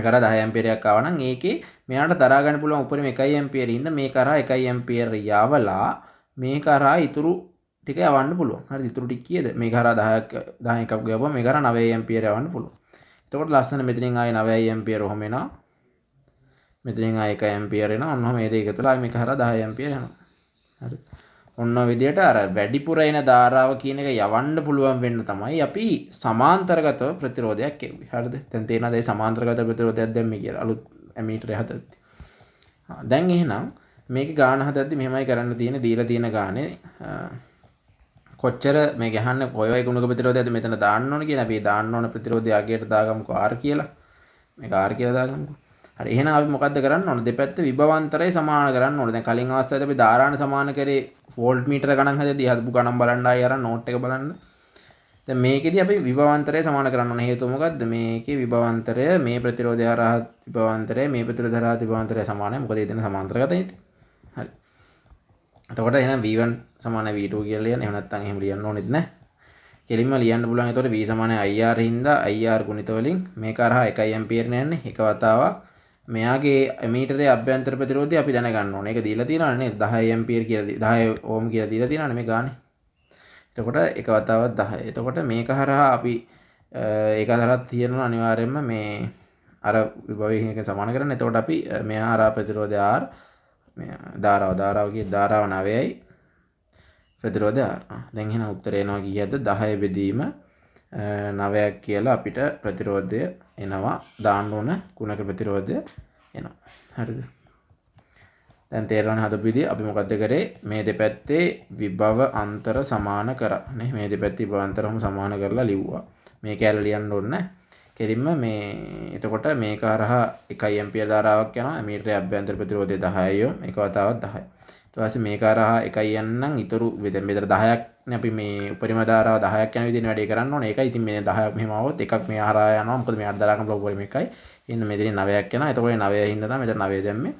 කරා 10 ඇම්පියරයක් ආවා නම් ඒකේ මෙයාට දරා ගන්න පුළුවන් උපරිම 1 ඇම්පියර් ඉන්න මේ කරා 1 ඇම්පියර් යවලා මේ කරා ඉතුරු ටික යවන්න පුළුවන්. හරි ඉතුරු ටික කීයද? මේ කරා 10 එකක් ගියපුවා මේ කරා 9 ඇම්පියර් යවන්න පුළුවන්. එතකොට ලස්සන මෙතනින් ආයේ 9 ඇම්පියර් ඔහම එනවා. මෙතනින් ආයේ 1 ඇම්පියර් එනවා. ඔන්න ඔහම මේ දෙක තුළ ආයේ මේ කරා 10 ඇම්පියර් යනවා. හරි. ඔන්න විදියට අර වැඩිපුර එන ධාරාව කියන එක යවන්න පුළුවන් වෙන්න තමයි අපි සමාන්තරගත ප්‍රතිරෝධයක් කියුවේ. හරිද? දැන් තේරෙනවද මේ සමාන්තරගත ප්‍රතිරෝධයක් දැම්මේ කියලා අලුත් ඇමීටරේ හදද්දි. දැන් එහෙනම් මේකේ ගාන හදද්දි මෙහෙමයි කරන්න තියෙන්නේ. දීලා තියෙන ගානේ කොච්චර මේ ගහන්න කොයි ගුණක ප්‍රතිරෝධයක්ද මෙතන දාන්න ඕන කියලා අපි දාන්න ඕන ප්‍රතිරෝධය අගයට දාගමුකෝ R කියලා. මේක R කියලා දාගමුකෝ. හරි එහෙනම් අපි මොකද්ද කරන්න ඕන? දෙපැත්ත විභවාන්තරය සමාන කරන්න ඕන. දැන් කලින් අවස්ථාවේදී අපි ධාරාන සමාන කරේ වෝල්ට් මීටර ගණන් හදද්දී හදපු ගණන් බලන්න ආයෙ අරන් නෝට් එක බලන්න. දැන් මේකෙදි අපි විභවාන්තරය සමාන කරන්න ඕන. හේතුව මොකද්ද? මේකේ විභවාන්තරය මේ ප්‍රතිරෝධය හරහා විභවාන්තරය මේ ප්‍රතිරෝධය හරහා විභවාන්තරය සමානයි. මොකද ඒ දෙන සමාන්තරගතයි. හරි. එතකොට එහෙනම් V1 සමාන V2 කියලා ලියන්න. එහෙම නැත්නම් එහෙම ලියන්න ඕනෙත් නැහැ. කෙලින්ම ලියන්න පුළුවන්. එතකොට V සමාන IR හින්දා IR ගුණිත වලින් මේක හරහා 1 ඇම්පියර් යන්නේ. එක වතාවක් මෙයාගේ ඇමීටරේ අභ්‍යන්තර ප්‍රතිරෝධය අපි දැනගන්න ඕනේ. ඒක දීලා තියෙනවනේ නේද? 10 ඇම්පියර් කියලා 10 ඕම් කියලා දීලා තියෙනවනේ මේ ගානේ. එතකොට එක වතාවක් 10. එතකොට මේක හරහා අපි ඒක හරහා තියෙනවා අනිවාර්යයෙන්ම මේ අර විභවයෙන් එක සමාන කරන්න. එතකොට අපි මෙයා හරහා ප්‍රතිරෝධය R මේ ධාරාව කියේ ධාරාව 9යි ප්‍රතිරෝධය R. දැන් එහෙනම් උත්තරේ එනවා කීයද? 10 බෙදීම 9ක් කියලා අපිට ප්‍රතිරෝධය එනවා. දාන්න ඕන ගුණක ප්‍රතිරෝධය එනවා. හරිද? දැන් තේරෙනවනේ හදපු විදිය අපි මොකද්ද කරේ? මේ දෙපැත්තේ විභව අන්තර සමාන කරා. නේ මේ දෙපැත්තේ විභව අන්තරම සමාන කරලා ලිව්වා. මේ කැලේ ලියන්න ඕනේ නැහැ. කෙලින්ම මේ එතකොට මේක හරහා 1 ඇම්පියර් ධාරාවක් යනවා. ඇමීටරේ අභ්‍යන්තර ප්‍රතිරෝධය 10යි යෝ. මේක වතාවක් 10යි. ඊට පස්සේ මේක හරහා 1 යන්නම් ඉතුරු මෙතන 10ක් නේ අපි මේ උපරිම ධාරාව 10ක් යන විදිහට වැඩේ කරන්න ඕනේ. ඒකයි ඉතින් මේ 10ක් මෙහෙම આવොත් එකක් මේ හරහා යනවා. මොකද මෙයාට දරා ගන්න උපරිම එකයි. ඉන්න මෙතනින් 9ක් යනවා. එතකොට 9 හින්දා තමයි මෙතන 9 දැම්මේ.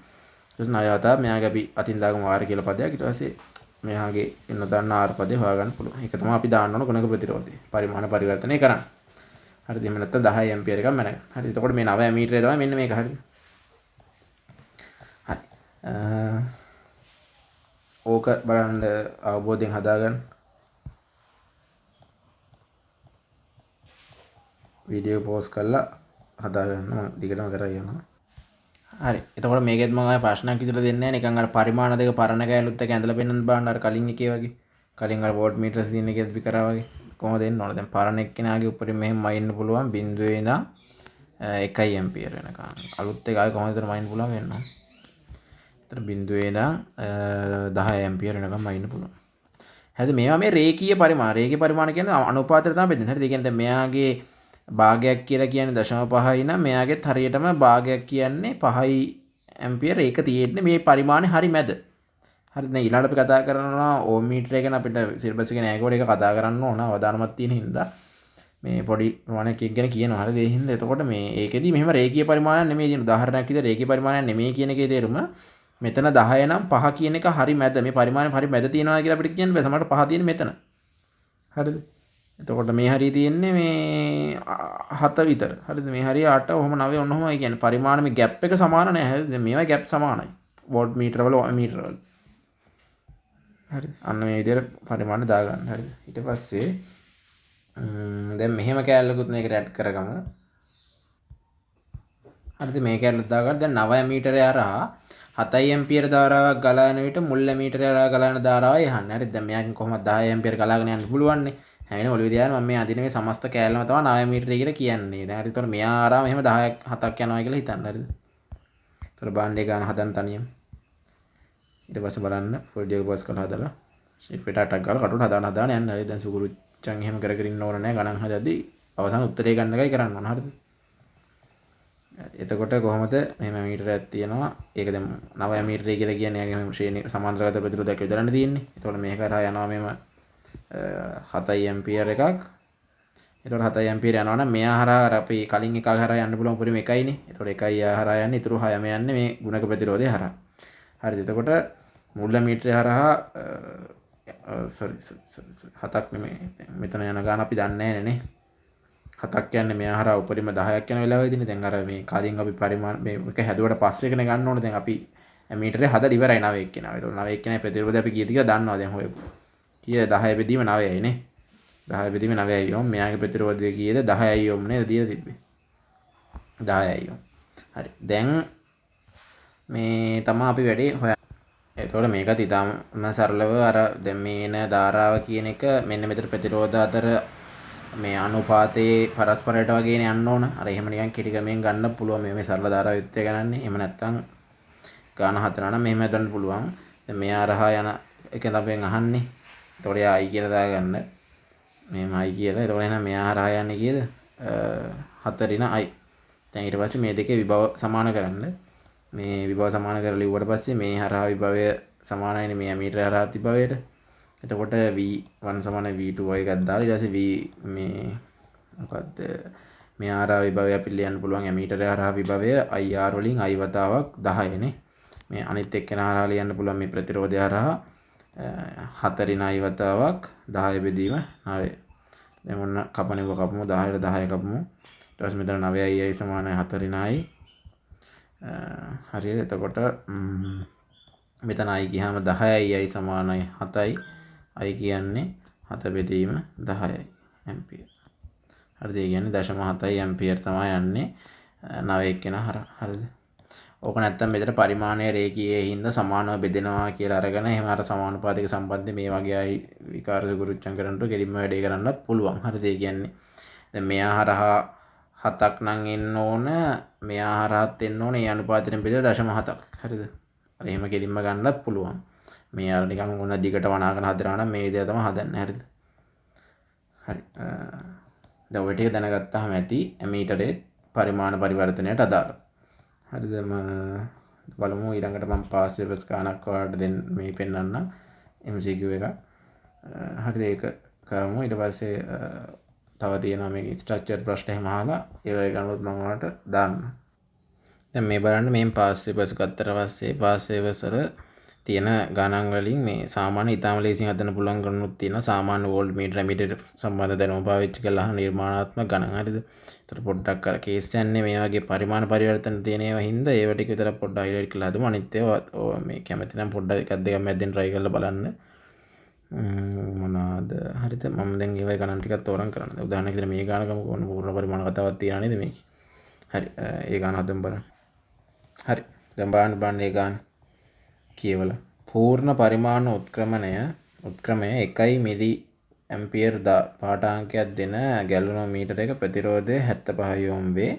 ඊට 9 වතාවක් මෙයාගේ අපි අතින් දාගමු R කියලා පදයක්. ඊට පස්සේ මෙයාගේ එන්න දාන්න R පදේ හොයාගන්න පුළුවන්. ඒක තමයි අපි දාන්න ඕන ගුණක ප්‍රතිරෝධය. පරිමාණ පරිවර්තනය කරන්න. හරිද? එහෙම නැත්නම් 10 ඇම්පියර් එකක් මැනගන්න. හරි. එතකොට මේ 9 ඇමීටරේ තමයි මෙන්න මේක. හරිද? හරි. ඕක බලන්න අවබෝධයෙන් හදාගන්න. වීඩියෝ පෝස් කරලා හදාගන්න මම දිගටම කරා යනවා. හරි. එතකොට මේකෙත් මම ආයෙ ප්‍රශ්නයක් විතර දෙන්නේ නැහැ. නිකන් අර පරිමාණ දෙක පරණ කැලුත් එක ඇඳලා පෙන්නන්න බලන්න අර කලින් එකේ වගේ. කලින් අර වෝල්ට් මීටර් සීන් එකේත් අපි කරා වගේ. කොහොමද එන්න ඕන? දැන් පරණ එක්කෙනාගේ උඩින් මෙහෙම මයින්න පුළුවන් 0 ඉඳන් 1 ඇම්පියර් වෙනකන්. අලුත් එක ආයෙ කොහොමද විතර මයින්න පුළුවන් වෙන්න ඕන. එතන 0 ඉඳන් 10 ඇම්පියර් වෙනකන් මයින්න පුළුවන්. හරිද? මේවා මේ රේඛීය පරිමාණ. රේඛීය පරිමාණ කියන්නේ අනුපාතයට තමයි බෙදෙන්නේ. හරිද? ඒ කියන්නේ දැන් මෙයාගේ භාගයක් කියලා කියන්නේ 0.5යි නම් මෙයාගෙත් හරියටම භාගයක් කියන්නේ 5යි ඇම්පියර් ඒක තියෙන්නේ මේ පරිමාණය හරි මැද. හරිද? දැන් ඊළඟට අපි කතා කරනවා ඕම් මීටරය ගැන. අපිට සිලබස් එකේ නෑ ඒකෝට ඒක කතා කරන්න ඕන අවධානමක් තියෙන හින්දා මේ පොඩි ප්‍රමාණයක් ගැන කියනවා. හරිද? ඒ හින්දා එතකොට මේ ඒකෙදි මෙහෙම රේඛීය පරිමාණයක් නෙමෙයි කියන උදාහරණයක් විදිහට රේඛීය පරිමාණයක් නෙමෙයි කියන එකේ තේරුම මෙතන 10 නම් 5 කියන එක හරි මැද. මේ පරිමාණය හරි මැද තියෙනවා කියලා අපිට කියන්න බෑ. සමහරට 5 තියෙන්නේ මෙතන. හරිද? එතකොට මේ හරිය තියෙන්නේ මේ 7 විතර. හරිද? මේ හරිය 8 ඔහොම 9 ඔන්න ඔහොමයි කියන්නේ. පරිමාණ මේ ગેප් එක සමාන නැහැ. හරිද? මේවා ગેප් සමානයි. වෝල්ට් මීටර වල මීටර වල. හරිද? අන්න මේ විදිහට පරිමාණ දාගන්න. හරිද? ඊට පස්සේ දැන් මෙහෙම කැලලකුත් මේකට ඇඩ් කරගමු. හරිද? මේ කැලලත් දාගන්න. දැන් 9 ඇමීටරය හරහා 7 ඇම්පියර ධාරාවක් ගලාගෙන විට මුල් ඇමීටරය හරහා ගලාන ධාරාවයි යහන්නේ. හරිද? දැන් මෙයාගෙන් කොහොමද 10 ඇම්පියර ගලාගෙන යන්න පුළුවන් නේ. හැම වෙලේම ඔළුවේ තියාගෙන මම මේ අදින මේ සමස්ත කැලලම තමයි 9 ඇම්පියර කියලා කියන්නේ. දැන් හරිද? ඒතකොට මෙයා හරහා මෙහෙම 10ක් 7ක් යනවා කියලා හිතන්න. හරිද? ඒතකොට බාණ්ඩේ ගන්න හදන්න තනියම. ඊට පස්සේ බලන්න ෆුල් ජෙක් බස් කරලා හදලා ෂීට් පිට අටක් ගාලා කටුවට හදාන යන්න. හරිද? දැන් සුගුරුච්චන් එහෙම කර කර ඉන්න ඕන නැහැ. ගණන් හදද්දී අවසාන උත්තරේ ගන්න එකයි කරන්න ඕන. හරිද? එතකොට කොහොමද මෙහෙම මීටරයක් තියෙනවා. ඒක දැන් 9 මීටරය කියලා කියන්නේ යගේ මෙහෙම ශ්‍රේණි සමාන්තරගත ප්‍රතිරෝධයක් යොදන්න තියෙන්නේ. එතකොට මේක කරා යනවා මෙහෙම 7 ඇම්පියර් එකක්. එතකොට 7 ඇම්පියර් යනවා නම් මෙයා හරහා අපි කලින් එකක් හරහා යන්න පුළුවන් උපරිම එකයිනේ. එතකොට එකයි හරහා යන්නේ. ඊටු 6ම යන්නේ මේ ගුණක ප්‍රතිරෝධය හරහා. හරිද? එතකොට මුල් මීටරය හරහා සෝරි 7ක් නෙමෙයි. මෙතන යන ගාන අපි දන්නේ නැහැ නේ. 7ක් යන්නේ මෙයා හරහා උපරිම 10ක් යන වෙලාවෙදිනේ. දැන් අර මේ කලින් අපි පරිමාණ මේක හැදුවට පස්සේ එකනේ ගන්න ඕනේ. දැන් අපි මීටරේ හදලා ඉවරයි 9 එක්කෙනා. ඒක 9 එක්කෙනා ප්‍රතිරෝධය අපි කීයද කියලා දන්නවා දැන් හොයපු. කීයද 10 බෙදීම 9යි නේ. 10 බෙදීම 9යි ඕම්. මෙයාගේ ප්‍රතිරෝධය කීයද 10යි ඕම් නේද දීලා තිබ්බේ. 10යි ඕම්. හරි. දැන් මේ තමයි අපි වැඩේ හොයන්නේ. එතකොට මේකත් ඉතාම සරලව අර දැන් මේ එන ධාරාව කියන එක මෙන්න මෙතන ප්‍රතිරෝධ අතර මේ අනුපාතයේ පරස්පරයට වගේනේ යන්න ඕන. අර එහෙම නිකන් කෙටි ක්‍රමයෙන් ගන්න පුළුවන් මේ සරල ධාරාව යුක්තය ගන්නන්නේ. එහෙම නැත්නම් ගාන හතර නම් මෙහෙම හදන්න පුළුවන්. දැන් මෙයා රහා යන එක තමයි අහන්නේ. එතකොට එයා i කියලා දාගන්න. මෙහෙම i කියලා. එතකොට එහෙනම් මෙයා රහා යන්නේ කීයද? 4 න i. දැන් ඊට පස්සේ මේ දෙකේ විභව සමාන කරන්න. මේ විභව සමාන කරලා ලිව්වට පස්සේ මේ හරහා විභවය සමානයිනේ මේ මීටර හරහා විභවයට. එතකොට v1 සමාන v2 එකක් දාලා ඊට පස්සේ v මේ මොකද්ද මේ හරහා විභවය අපි ලියන්න පුළුවන් මීටර හරහා විභවය ir වලින් i වතාවක් 10 නේ. මේ අනිත් එක්කෙනා හරහා ලියන්න පුළුවන් මේ ප්‍රතිරෝධය හරහා 4 න i වතාවක් 10 බෙදීම 9. දැන් ඔන්න කපණුව කපමු 10ට 10 කපමු. ඊට පස්සේ මෙතන 9i සමානයි 4 න i. හරිද? එතකොට මෙතන i ගියාම 10i සමානයි 7යි. i කියන්නේ 7 බෙදීම 10යි ඇම්පියර්. හරිද? ඒ කියන්නේ 0.7 ඇම්පියර් තමයි යන්නේ 9 එක්කෙනා හරහා. හරිද? ඕක නැත්තම් මෙතන පරිමාණය රේඛීයේ හින්දා සමානව බෙදෙනවා කියලා අරගෙන එහෙම අර සමානුපාතික සම්බන්ධය මේ වගේ අය විකාර සුගුරුච්චම් කරනකොට කෙලින්ම වැඩේ කරන්නත් පුළුවන්. හරිද? ඒ කියන්නේ දැන් මෙයා හරහා 7ක් නම් එන්න ඕන, මෙයා හරහාත් එන්න ඕන. ඒ අනුපාතයෙන් බෙදලා 0.7ක්. හරිද? අර එහෙම කෙලින්ම ගන්නත් පුළුවන්. මේ අර නිකන් උන දිගට වනාගෙන හදනවා නම් මේ විදිය තමයි හදන්නේ. හරිද? හරි. දැන් ඔය ටික දැනගත්තාම ඇති මීටරේ පරිමාණ පරිවර්තනයට අදාළව. හරිද? බලමු ඊළඟට මම පාස් වෙබස් ගානක් ඔයාලට දෙන්න මේ පෙන්නන්නම් MCQ එක. හරිද? ඒක කරමු. ඊට පස්සේ තව තියෙනවා මේ ස්ට්‍රක්චර් ප්‍රශ්න එහෙම අහලා ඒවයි ගන්නොත් මම ඔයාලට දාන්න. දැන් මේ බලන්න මේ පාස් වෙබස් ගත්තට පස්සේ පාස් වෙබස් වල තියෙන ගණන් වලින් මේ සාමාන්‍ය ඉතාම ලේසියෙන් හදන්න පුළුවන් ගණනුත් තියෙනවා. සාමාන්‍ය වෝල්ට් මීටර ඇමීටර් සම්බන්ධ දැනුම පාවිච්චි කරලා නිර්මාණාත්මක ගණන්. හරිද? ඒතර පොඩ්ඩක් අර කේස් යන්නේ මේ වගේ පරිමාණ පරිවර්තන තියෙන ඒවා හින්දා ඒව ටික විතර පොඩ්ඩක් හයිලයිට් කරලා හදමු. අනිත් ඒවා මේ කැමති නම් පොඩ්ඩක් එකක් දෙකක් මැද්දෙන් try කරලා බලන්න. මොනවාද? හරිද? මම දැන් ඒවයි ගණන් ටිකක් තෝරන් කරන්න. උදාහරණයක් විදිහට මේ ගාන ගමු කොන පූර්ණ පරිමාණ කතාවක් තියෙනවා නේද මේකේ. හරි. ඒ ගාන හදමු බලන්න. හරි. දැන් බලන්න ඒ ගාන කියවලා පූර්ණ පරිමාණ උත්ක්‍රමය 1 මිලි ඇම්පියර් පාඨාංකයක් දෙන ගැලනෝමීටරයක ප්‍රතිරෝධය 75 ඕම් වේ.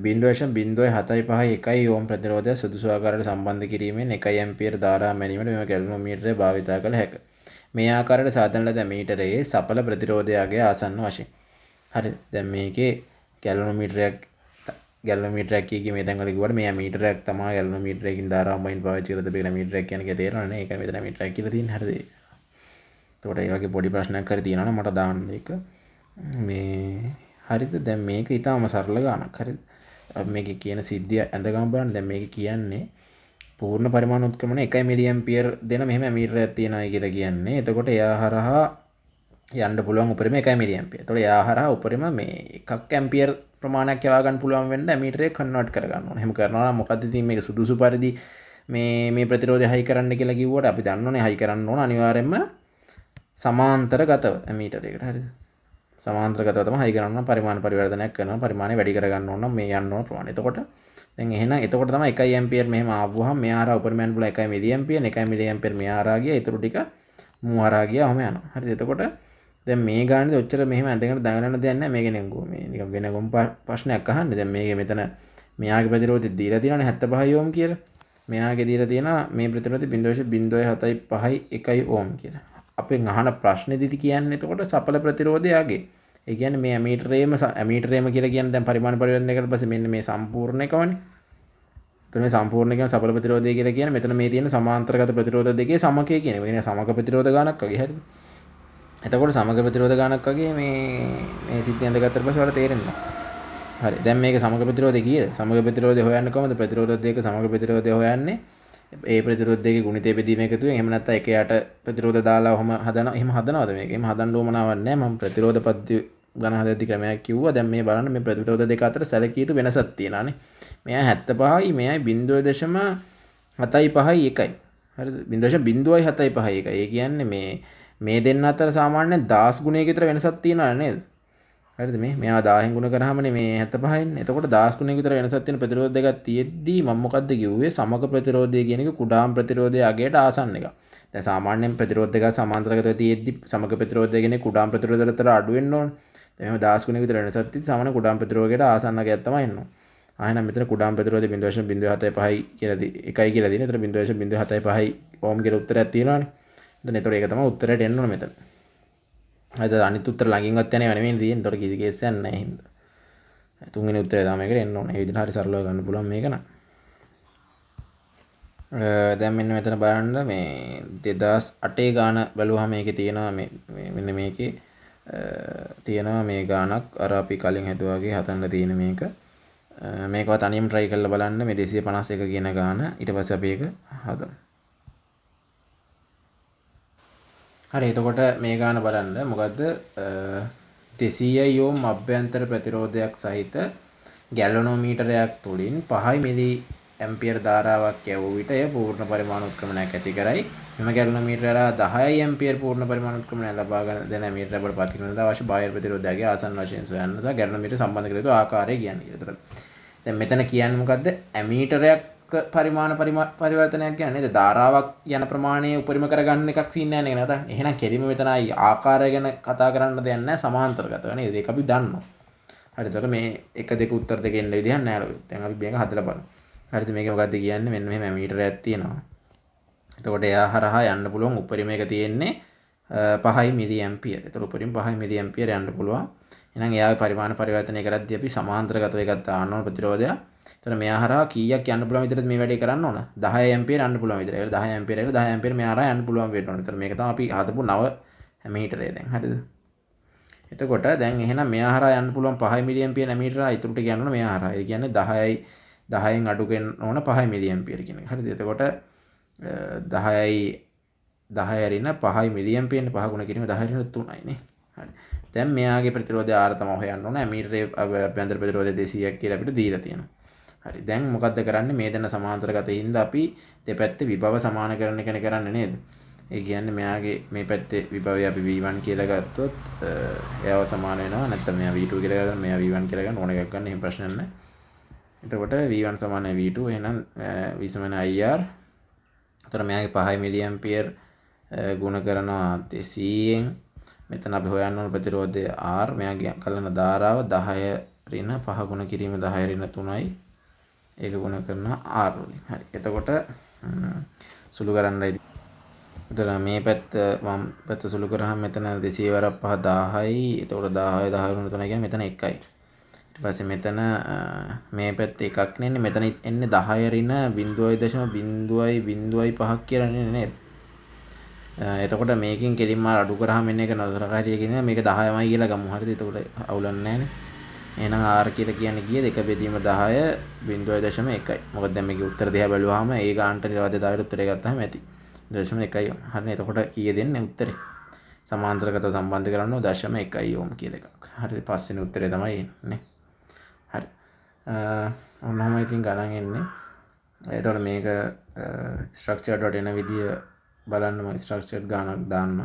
0.075 ඕම් ප්‍රතිරෝධය සුදුසු ආකාරයට සම්බන්ධ කිරීමෙන් 1 ඇම්පියර් ධාරා මැනීමට මෙම ගැලනෝමීටරය භාවිත කළ හැකිය. මේ ආකාරයට සාධන ලද මීටරයේ සඵල ප්‍රතිරෝධයගේ ආසන්න වශයෙන්. හරි. දැන් මේකේ ගැලනෝමීටරයක් ගැලනෝමීටරයක් කිය මේ තැන්වල කිව්වට මේ මීටරයක් තමයි ගැලනෝමීටරයකින් ධාරාව වයින් පාවිච්චි කරලා තිබෙන මීටරයක් කියන්නේ තේරෙනවනේ නේ. ඒක මෙතන මීටරයක් කියලා තියෙන්නේ හරිද? එතකොට ඒ වගේ පොඩි ප්‍රශ්නයක් කර තියෙනවනේ මට දාන්න එක මේ හරිද? දැන් මේක ඊටාම සරල ගානක් හරිද? අපි මේකේ කියන සිද්ධිය ඇඳගම බලන්න. දැන් මේක කියන්නේ පූර්ණ පරිමාණ උත්ක්‍රමණය 1 මිලි ඇම්පියර් දෙන මෙහෙම මීටරයක් තියෙනවා කියලා කියන්නේ. එතකොට එයා හරහා යන්න පුළුවන් උපරිම 1 මිලි ඇම්පියර්. එතකොට එයා හරහා උපරිම මේ 1 ඇම්පියර් ප්‍රමාණයක් යවා ගන්න පුළුවන් වෙන්න මීටරේ කන්වර්ට් කර ගන්න ඕනේ. එහෙම කරනවා නම් මොකද්ද ඉතින් මේක සුදුසු පරිදි මේ ප්‍රතිරෝධය හයි කරන්න කියලා කිව්වට අපි දන්නෝනේ හයි කරන්න ඕන අනිවාර්යයෙන්ම සමාන්තරගතව මීටරයකට හරිද? සමාන්තරගතව තමයි හයි කරන්න ඕන පරිමාණ පරිවර්තනයක් කරනවා. පරිමාණය වැඩි කර ගන්න ඕන නම් මේ යන්න ඕන ප්‍රමාණය. එතකොට දැන් එහෙනම් එතකොට තමයි 1 ඇම්පියර් මෙහෙම ආවුවහම මෙහා හරහා උපරිම යන්න පුළුවන් 1 මිලි ඇම්පියර් 1 මිලි ඇම්පියර් මෙහා හරහා ගියා. ඊටු ටික මූ හරහා ගියා. ඔහම යනවා. හරිද? එතකොට දැන් මේ ගානේදී ඔච්චර මෙහෙම ඇඳගෙන දඟලන්න දෙයක් නැහැ. මේකේ මේ නිකන් වෙන ගොම් ප්‍රශ්නයක් අහන්නේ. දැන් මේකේ මෙතන මෙයාගේ ප්‍රතිරෝධය දීලා තියෙනවානේ 75 ඕම් කියලා. මෙයාගේ දීලා තියෙනවා මේ ප්‍රතිරෝධය 0.075 ඕම් කියලා. අපෙන් අහන ප්‍රශ්නේදීති කියන්නේ එතකොට සඵල ප්‍රතිරෝධයගේ. ඒ කියන්නේ මේ ඇමීටරේම කියලා කියන්නේ දැන් පරිමාණ පරිවර්තනය කරලා පස්සේ මෙන්න මේ සම්පූර්ණ එකවනේ. එතන මේ සම්පූර්ණ කියන සඵල ප්‍රතිරෝධය කියලා කියන්නේ මෙතන මේ තියෙන සමාන්තරගත ප්‍රතිරෝධ දෙකේ සමකය කියන එක. ඒ කියන්නේ සමක ප්‍රතිරෝධ ගානක් වගේ හරිද? එතකොට සමග ප්‍රතිරෝධ ගානක් වගේ මේ සිද්ධිය අඳගත්තට පස්සේ වල තේරෙනවා. හරි. දැන් මේක සමග ප්‍රතිරෝධය කීයද? සමග ප්‍රතිරෝධය හොයන්නේ කොහොමද? ප්‍රතිරෝධ දෙක සමග ප්‍රතිරෝධය හොයන්නේ ඒ ප්‍රතිරෝධ දෙකේ ගුණිතය බෙදීම එකතුවෙන්. එහෙම නැත්නම් එක යට ප්‍රතිරෝධ දාලා ඔහම හදනවා. එහෙම හදනවද මේක? එහෙම හදන්න ඕමනාවක් නැහැ. මම ප්‍රතිරෝධ පද්ධති ගණන් හදද්දි ක්‍රමයක් කිව්වා. දැන් මේ බලන්න මේ ප්‍රතිරෝධ දෙක අතර සැලකිය යුතු වෙනසක් තියෙනවානේ. මෙයා 75යි මෙයයි 0.75යි එකයි. හරිද? 0.075යි එකයි. ඒ කියන්නේ මේ දෙන්න අතර සාමාන්‍යයෙන් 10 ගුණයක විතර වෙනසක් තියෙනවා නේද? හරිද? මෙයා 10න් ගුණ කරාමනේ මේ 75 එන්නේ. එතකොට 10 ගුණයක විතර වෙනසක් තියෙන ප්‍රතිරෝධ දෙකක් තියෙද්දි මම මොකද්ද කිව්වේ? සමග ප්‍රතිරෝධය කියන එක කුඩාම ප්‍රතිරෝධයේ අගයට ආසන්න එක. දැන් සාමාන්‍යයෙන් ප්‍රතිරෝධ දෙක සමාන්තරගතව තියෙද්දි සමග ප්‍රතිරෝධය කියන කුඩාම ප්‍රතිරෝධයට අතර අඩු වෙන්න ඕනේ. එහෙනම් 10 ගුණයක විතර වෙනසක් තියෙද්දි සාමාන්‍ය කුඩාම ප්‍රතිරෝධයට ආසන්න අගයක් තමයි එන්නේ. ආයෙත් මෙතන කුඩාම ප්‍රතිරෝධය 0.075යි කියලා එකයි කියලා දින. ඒතර 0.075යි ඕම් කියලා උත්තරයක් තියෙනවානේ. දැන් ඒතකොට ඒක තමයි උත්තරයට එන්න ඕනේ මෙතන. හරිද? අනිත් උත්තර ළඟින්වත් යන්නේ නෙමෙයි තියෙන්නේ. ඒතකොට කිසි කේස් එකක් නැහැ හින්දා. තුන්වෙනි උත්තරය තමයි මේකට එන්න ඕනේ. ඒ විදිහට හරි සරලව ගන්න පුළුවන් මේක නම්. දැන් මෙන්න මෙතන බලන්න මේ 2008 ගාන බලුවාම මේකේ තියෙනවා මෙන්න මේකේ තියෙනවා මේ ගානක් අර අපි කලින් හිතුවාගේ හදන්න තියෙන මේක. මේකවත් අනියම try කරලා බලන්න මේ 251 කියන ගාන. ඊට පස්සේ අපි ඒක හදමු. හරි එතකොට මේ ගාන බලන්න මොකද්ද 200 ඕම් අභ්‍යන්තර ප්‍රතිරෝධයක් සහිත ගැලනෝමීටරයක් තුලින් 5 මිලි ඇම්පියර් ධාරාවක් යවූ විට එය පූර්ණ පරිමාණ උත්ක්‍රමණයක් ඇති කරයි. මෙම ගැලනෝමීටර 10 ඇම්පියර් පූර්ණ පරිමාණ උත්ක්‍රමණය ලබා ගන්න දෙන මීටර බල පත් කිරීමට අවශ්‍ය බාහිර ප්‍රතිරෝධයගේ ආසන්න වශයෙන් සොයන්න සහ ගැලනෝමීටර සම්බන්ධ කර යුතු ආකාරය කියන්නේ. ඒතර දැන් මෙතන කියන්නේ මොකද්ද ඇමීටරයක් පරිමාණ පරිවර්තනයක් කියන්නේ නේද? ධාරාවක් යන ප්‍රමාණය උපරිම කරගන්න එකක් සීන් නැහැ නේද? එහෙනම් කෙලිම මෙතන ආකාරය ගැන කතා කරන්න දෙයක් නැහැ සමාන්තරගතව නේද? ඒක අපි දන්නවා. හරිද? ඒතකොට මේ 1 2 උත්තර දෙක එන්න විදිහක් නැහැ. දැන් අපි මේක හදලා බලමු. හරිද? මේක මොකද්ද කියන්නේ? මෙන්න මෙහෙම මීටරයක් තියෙනවා. එතකොට එයා හරහා යන්න පුළුවන් උපරිම එක තියෙන්නේ 5 මිලි ඇම්පියර්. ඒතකොට උපරිම 5 මිලි ඇම්පියර් යන්න පුළුවන්. එහෙනම් එයාගේ පරිමාණ පරිවර්තනය කරද්දී අපි සමාන්තරගතව එකක් දාන්න ඕන ප්‍රතිරෝධය. එතන මෙයා හරහා කීයක් යන්න පුළුවන් විතරද මේ වැඩේ කරන්න ඕන 10 ඇම්පියර් යන්න පුළුවන් විතර. ඒක 10 ඇම්පියර් එක 10 ඇම්පියර් මෙයා හරහා යන්න පුළුවන් වෙන්න ඕන. එතන මේක තමයි අපි හදපු නව මීටරය දැන්. හරිද? එතකොට දැන් එහෙනම් මෙයා හරහා යන්න පුළුවන් 5 මිලි ඇම්පියර් මීටර ඉතුරු ටික යන්න ඕන මෙයා හරහා. ඒ කියන්නේ 10න් අඩු වෙන්න ඕන 5 මිලි ඇම්පියර් කියන එක. හරිද? එතකොට 10යි 10 ඇරින 5 මිලි ඇම්පියර් 5 ගුණ කිරීම 10 ඇරින 3යි නේ. හරි. දැන් මෙයාගේ ප්‍රතිරෝධය R තමයි හොයන්න ඕන. මීටරේ අභ්‍යන්තර ප්‍රතිරෝධය 200ක් කියලා අපිට දීලා තියෙනවා. හරි දැන් මොකද්ද කරන්නේ මේ දෙන්න සමාන්තරගත හින්දා අපි දෙපැත්තේ විභව සමානකරණ කෙන කරන්නේ නේද? ඒ කියන්නේ මෙයාගේ මේ පැත්තේ විභවය අපි V1 කියලා ගත්තොත් එයාව සමාන වෙනවා නැත්නම් මෙයා V2 කියලා ගන්න මෙයා V1 කියලා ගන්න ඕන එකක් ගන්න එහෙම ප්‍රශ්නයක් නැහැ. එතකොට V1 සමාන V2 එහෙනම් V සමාන IR. එතකොට මෙයාගේ 5 මිලි ඇම්පියර් ගුණ කරනවා 200න් මෙතන අපි හොයන්න ඕන ප්‍රතිරෝධය R මෙයාගේ කලන ධාරාව 10 ඍණ 5 ගුණ කිරීම 10 ඍණ 3යි ඒක ගුණ කරනවා R වලින්. හරි. එතකොට සුළු කරන්නයි. එතන මේ පැත්ත වම් පැත්ත සුළු කරාම මෙතන 200 වරක් 5 10යි. එතකොට 10 10 ගුණ 3 කියන්නේ මෙතන 1යි. ඊට ඊට පස්සේ මෙතන මේ පැත්තේ එකක් නෙන්නේ මෙතන එන්නේ 10 රින 0.0.05ක් කියලා නේද? එතකොට මේකෙන් කෙලින්ම අඩු කරාම එන්නේ එක නතර කාරිය කියන මේක 10මයි කියලා ගමු. හරිද? එතකොට අවුලන්නේ නැහනේ. එහෙනම් r කියලා කියන්නේ කීයද? 1 බෙදීම 10 0.1යි. මොකද දැන් මේකේ උත්තර දිහා බැලුවාම ඒ ගානට නිරවද්‍යතාවයට උත්තරය ගත්තාම ඇති. 0.1යි. හරිනේ. එතකොට කීය දෙන්නේ උත්තරේ? සමාන්තරගතව සම්බන්ධ කරන්න 0.1 ඕම් කියලා එකක්. හරිද? පස්වෙනි උත්තරේ තමයි එන්නේ. හරි. ඔන්නෝම ඉතින් ගණන් එන්නේ. එතකොට මේක ස්ට්‍රක්චර්ඩ් වලට එන විදිය බලන්න මම ස්ට්‍රක්චර්ඩ් ගානක් දාන්නම්.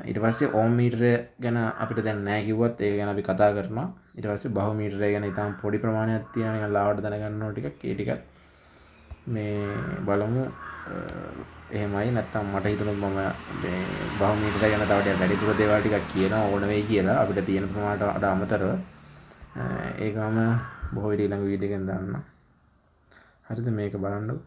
ඊට පස්සේ ඕම් මීටරය ගැන අපිට දැන් නැහැ කිව්වත් ඒක ගැන අපි කතා කරනවා. ඊට පස්සේ බහු මීටරය ගැන ඊටම පොඩි ප්‍රමාණයක් තියෙනවා නිකන් ලාවට දැනගන්න ඕන ටිකක්. ඒ ටිකත් මේ බලමු. එහෙමයි නැත්නම් මට හිතුණා මම මේ බහු මීටරය ගැන තව ටිකක් වැඩිපුර දේවල් ටිකක් කියනවා ඕන වෙයි කියලා අපිට තියෙන ප්‍රමාණයට අමතරව. ඒකම බොහෝ විට ඊළඟ වීඩියෝ එකෙන් දාන්නම්. හරිද මේක බලන්නකෝ.